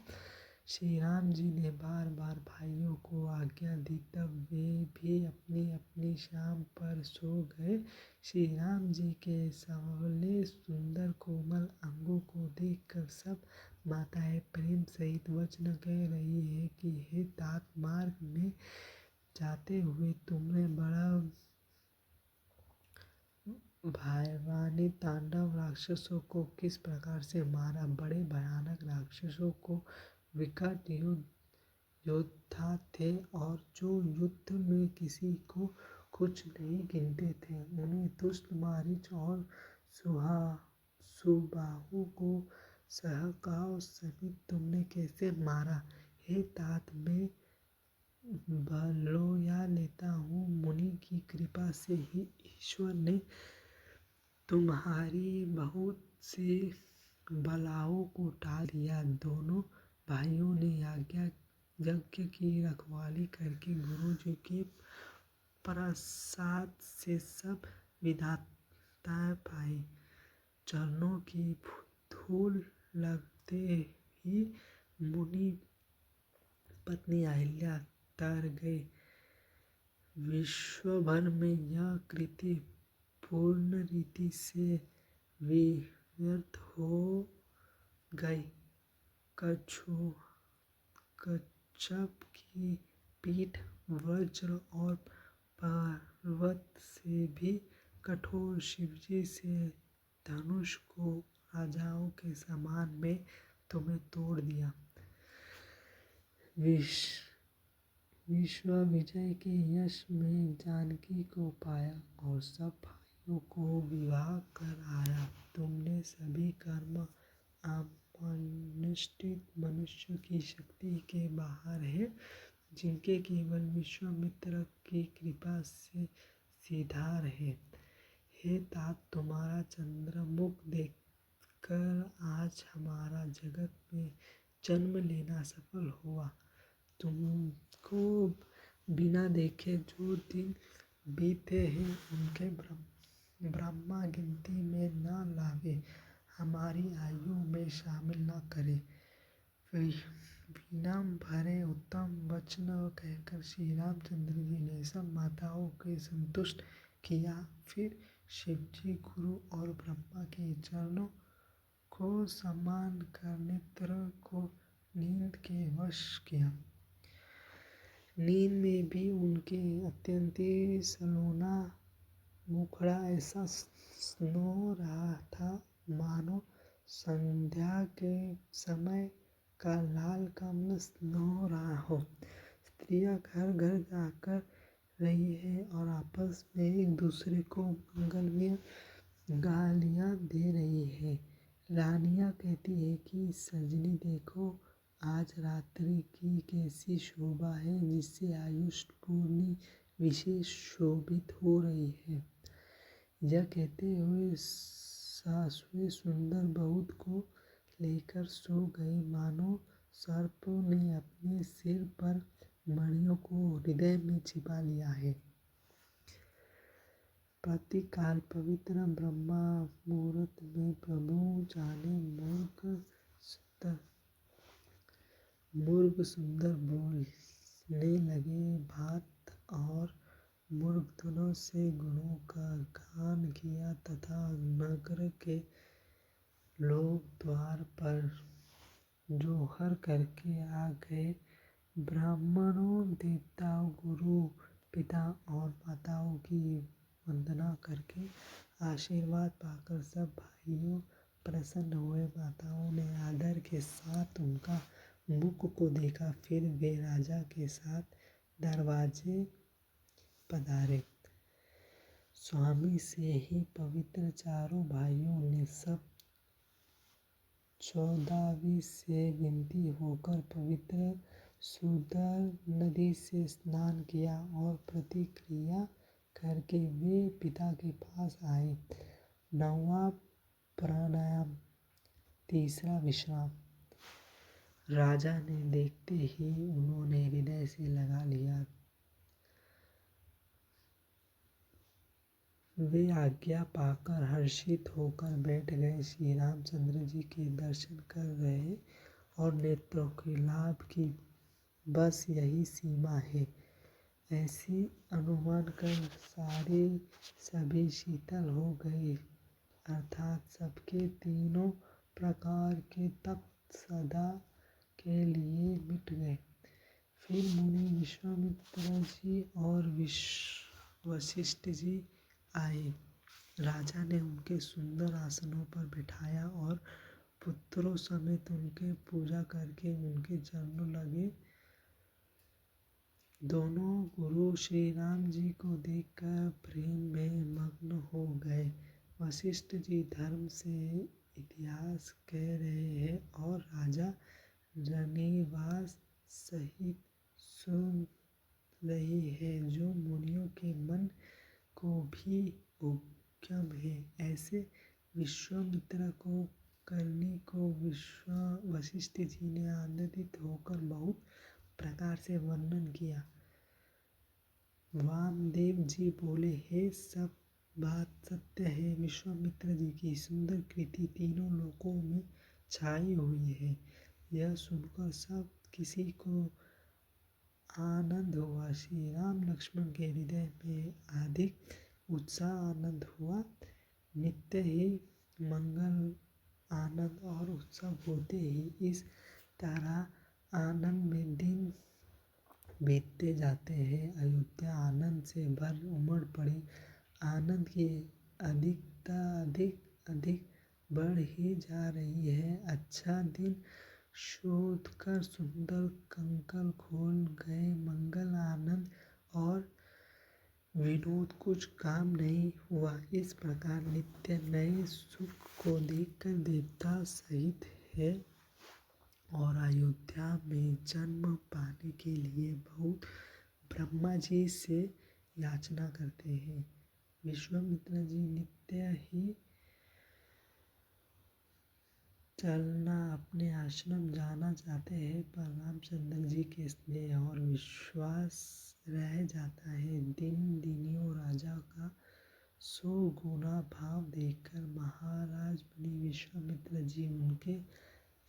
श्री राम जी ने बार बार भाइयों को आज्ञा दी, तब वे भी अपनी अपनी शाम पर सो गए। श्री राम जी के सांवले सुंदर कोमल अंगों को देखकर सब माताएं प्रेम सहित वचन कह रही है कि हे तात, मार्ग में जाते हुए तुमने बड़ा भयावानी तांडव राक्षसों को किस प्रकार से मारा। बड़े भयानक राक्षसों को विकट योद्धा थे और जो युद्ध में किसी को कुछ नहीं गिनते थे। उन्हें दुष्ट मारीच और सुबाहु को सहकाव समेत तुमने कैसे मारा। हे तात, मैं बलोया लेता हूँ, मुनि की कृपा से ही ईश्वर ने तुम्हारी बहुत सी बलाओं को टाल दिया। दोनों भाइयों ने यज्ञ की रखवाली करके गुरु जी के प्रसाद से सब विधाताएं पाई। चरणों की धूल लगते ही मुनि पत्नी अहिल्या तर गई। विश्वभर में यह कृति पूर्ण रीति से व्यर्थ हो गई। कच्छप की पीठ वज्र और पर्वत से भी कठोर, शिवजी से धनुष को राजाओं के समान में तुम्हें तोड़ दिया। विश्व विजय के यश में जानकी को पाया और सब भाइयों को विवाह कर आया। तुमने सभी कर्म अनुष्ठित मनुष्य की शक्ति के बाहर है, जिनके केवल विश्वामित्र की कृपा से सिद्धार है। हे तात, तुम्हारा चंद्रमुख देखकर आज हमारा जगत में जन्म लेना सफल हुआ। तुमको बिना देखे जो दिन बीते हैं उनके ब्रह्मा गिनती में न लावे, हमारी आयु में शामिल न करे। विनम्र भरे उत्तम वचन कहकर श्री रामचंद्र जी ने सब माताओं को संतुष्ट किया। फिर शिवजी, गुरु और ब्रह्मा के चरणों को सम्मान कर नेत्र को नींद के वश किया। नींद में भी उनके अत्यंत सलोना मुखड़ा ऐसा स्नो रहा था मानो संध्या के समय का लाल कमल स्नो रहा हो। स्त्रियां घर घर जाकर रही है और आपस में एक दूसरे को मंगलमय गालियां दे रही है। रानियां कहती है कि सजनी देखो, आज रात्रि की कैसी शोभा है, जिससे आयुष पूर्णी विशेष शोभित हो रही है। यह कहते हुए सासुएं सुंदर बहुत को लेकर सो गई, मानो सर्प ने अपने सिर पर मणियों को हृदय में छिपा लिया है। प्रातःकाल पवित्र ब्रह्म मुहूर्त में प्रभु जाने मूर्ख सुंदर बोलने लगे। भात और मूर्धन्यों से गुणों का गान किया तथा नगर के लोग द्वार पर जोहर करके आ गए। ब्राह्मणों, देवताओं, गुरु, पिता और माताओं की वंदना करके आशीर्वाद पाकर सब भाइयों प्रसन्न हुए। माताओं ने आदर के साथ उनका मुख को देखा। फिर वे राजा के साथ दरवाजे पधारे। स्वामी से ही पवित्र चारों भाइयों ने सब चौदहवीं से विनती होकर पवित्र सुंदर नदी से स्नान किया और प्रतिक्रिया करके वे पिता के पास आए। 9वां प्राणायाम, तीसरा विश्राम। राजा ने देखते ही उन्होंने हृदय से लगा लिया। वे आज्ञा पाकर हर्षित होकर बैठ गए। श्री रामचंद्र जी के दर्शन कर रहे और नेत्रों के लाभ की बस यही सीमा है। ऐसी अनुमान कर सभी शीतल हो गए, अर्थात सबके तीनों प्रकार के तप्त सदा के लिए मिट गए। फिर मुनि विश्वामित्र जी और वशिष्ठ जी आए। राजा ने उनके सुंदर आसनों पर बिठाया और पुत्रों समेत उनके पूजा करके उनके चरणों लगे। दोनों गुरु श्री राम जी को देखकर प्रेम में मग्न हो गए। वशिष्ठ जी धर्म से इतिहास कह रहे हैं और राजा रनिवास सहित सुन रही है, जो मुनियों के मन को भी उद्गम है। ऐसे विश्वामित्र को करनी को वशिष्ठ जी ने आनंदित होकर बहुत प्रकार से वर्णन किया। वामदेव जी बोले, हे सब बात सत्य है। विश्वामित्र जी की सुंदर कृति तीनों लोकों में छाई हुई है। यह सुनकर सब किसी को आनंद हुआ। श्री राम लक्ष्मण के हृदय में अधिक उत्साह आनंद हुआ। नित्य ही मंगल आनंद और उत्सव होते ही इस तरह आनंद में दिन बीतते जाते हैं। अयोध्या आनंद से भर उमड़ पड़ी। आनंद की अधिकता अधिक बढ़ ही जा रही है। अच्छा दिन शोधकर सुंदर कंकल खोल गए। मंगल आनंद और विनोद कुछ काम नहीं हुआ। इस प्रकार नित्य नए सुख को देखकर देवता सहित है और अयोध्या में जन्म पाने के लिए बहुत ब्रह्मा जी से याचना करते हैं। विश्वामित्र जी नित्य ही चलना अपने आश्रम जाना चाहते हैं, पर रामचंद्र जी के स्नेह और विश्वास रह जाता है। दिनियों राजा का 100 गुना भाव देखकर महाराज मुनि विश्वामित्र जी उनके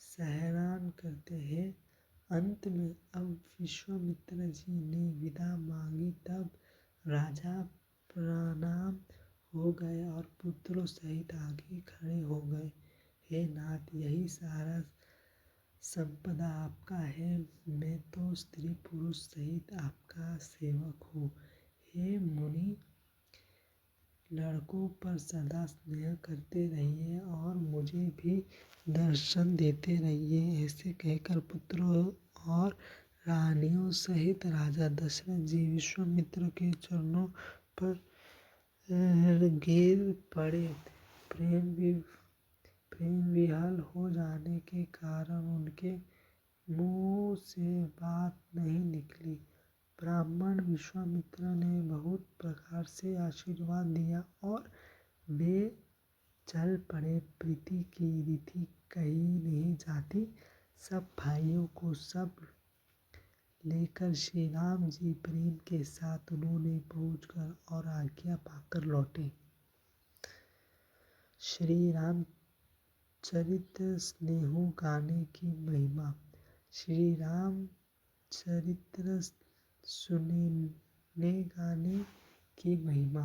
सहरान करते हैं। अंत में अब विश्वामित्र जी ने विदा मांगी, तब राजा प्रणाम हो गए और पुत्रों सहित आगे खड़े हो गए। हे नाथ, यही सारा संपदा आपका है। मैं तो स्त्री पुरुष सहित आपका सेवक हूँ। हे मुनि, लड़कों पर सदा स्नेह करते रहिए और मुझे भी दर्शन देते रहिए। ऐसे कहकर पुत्रों और रानियों सहित राजा दशरथ जी विश्वामित्र के चरणों पर गिर पड़े। प्रेम विह्वल हो जाने के कारण उनके मुंह से बात नहीं निकली। ब्राह्मण विश्वामित्र ने बहुत प्रकार से आशीर्वाद दिया और वे चल पड़े। प्रीति की रीति कही नहीं जाती। सब भाइयों को सब लेकर श्री राम जी प्रेम के साथ उन्होंने पहुंचकर और आज्ञा पाकर लौटे। श्री राम चरित्र स्नेह गाने की महिमा। श्री राम चरित्र सुनने गाने की महिमा।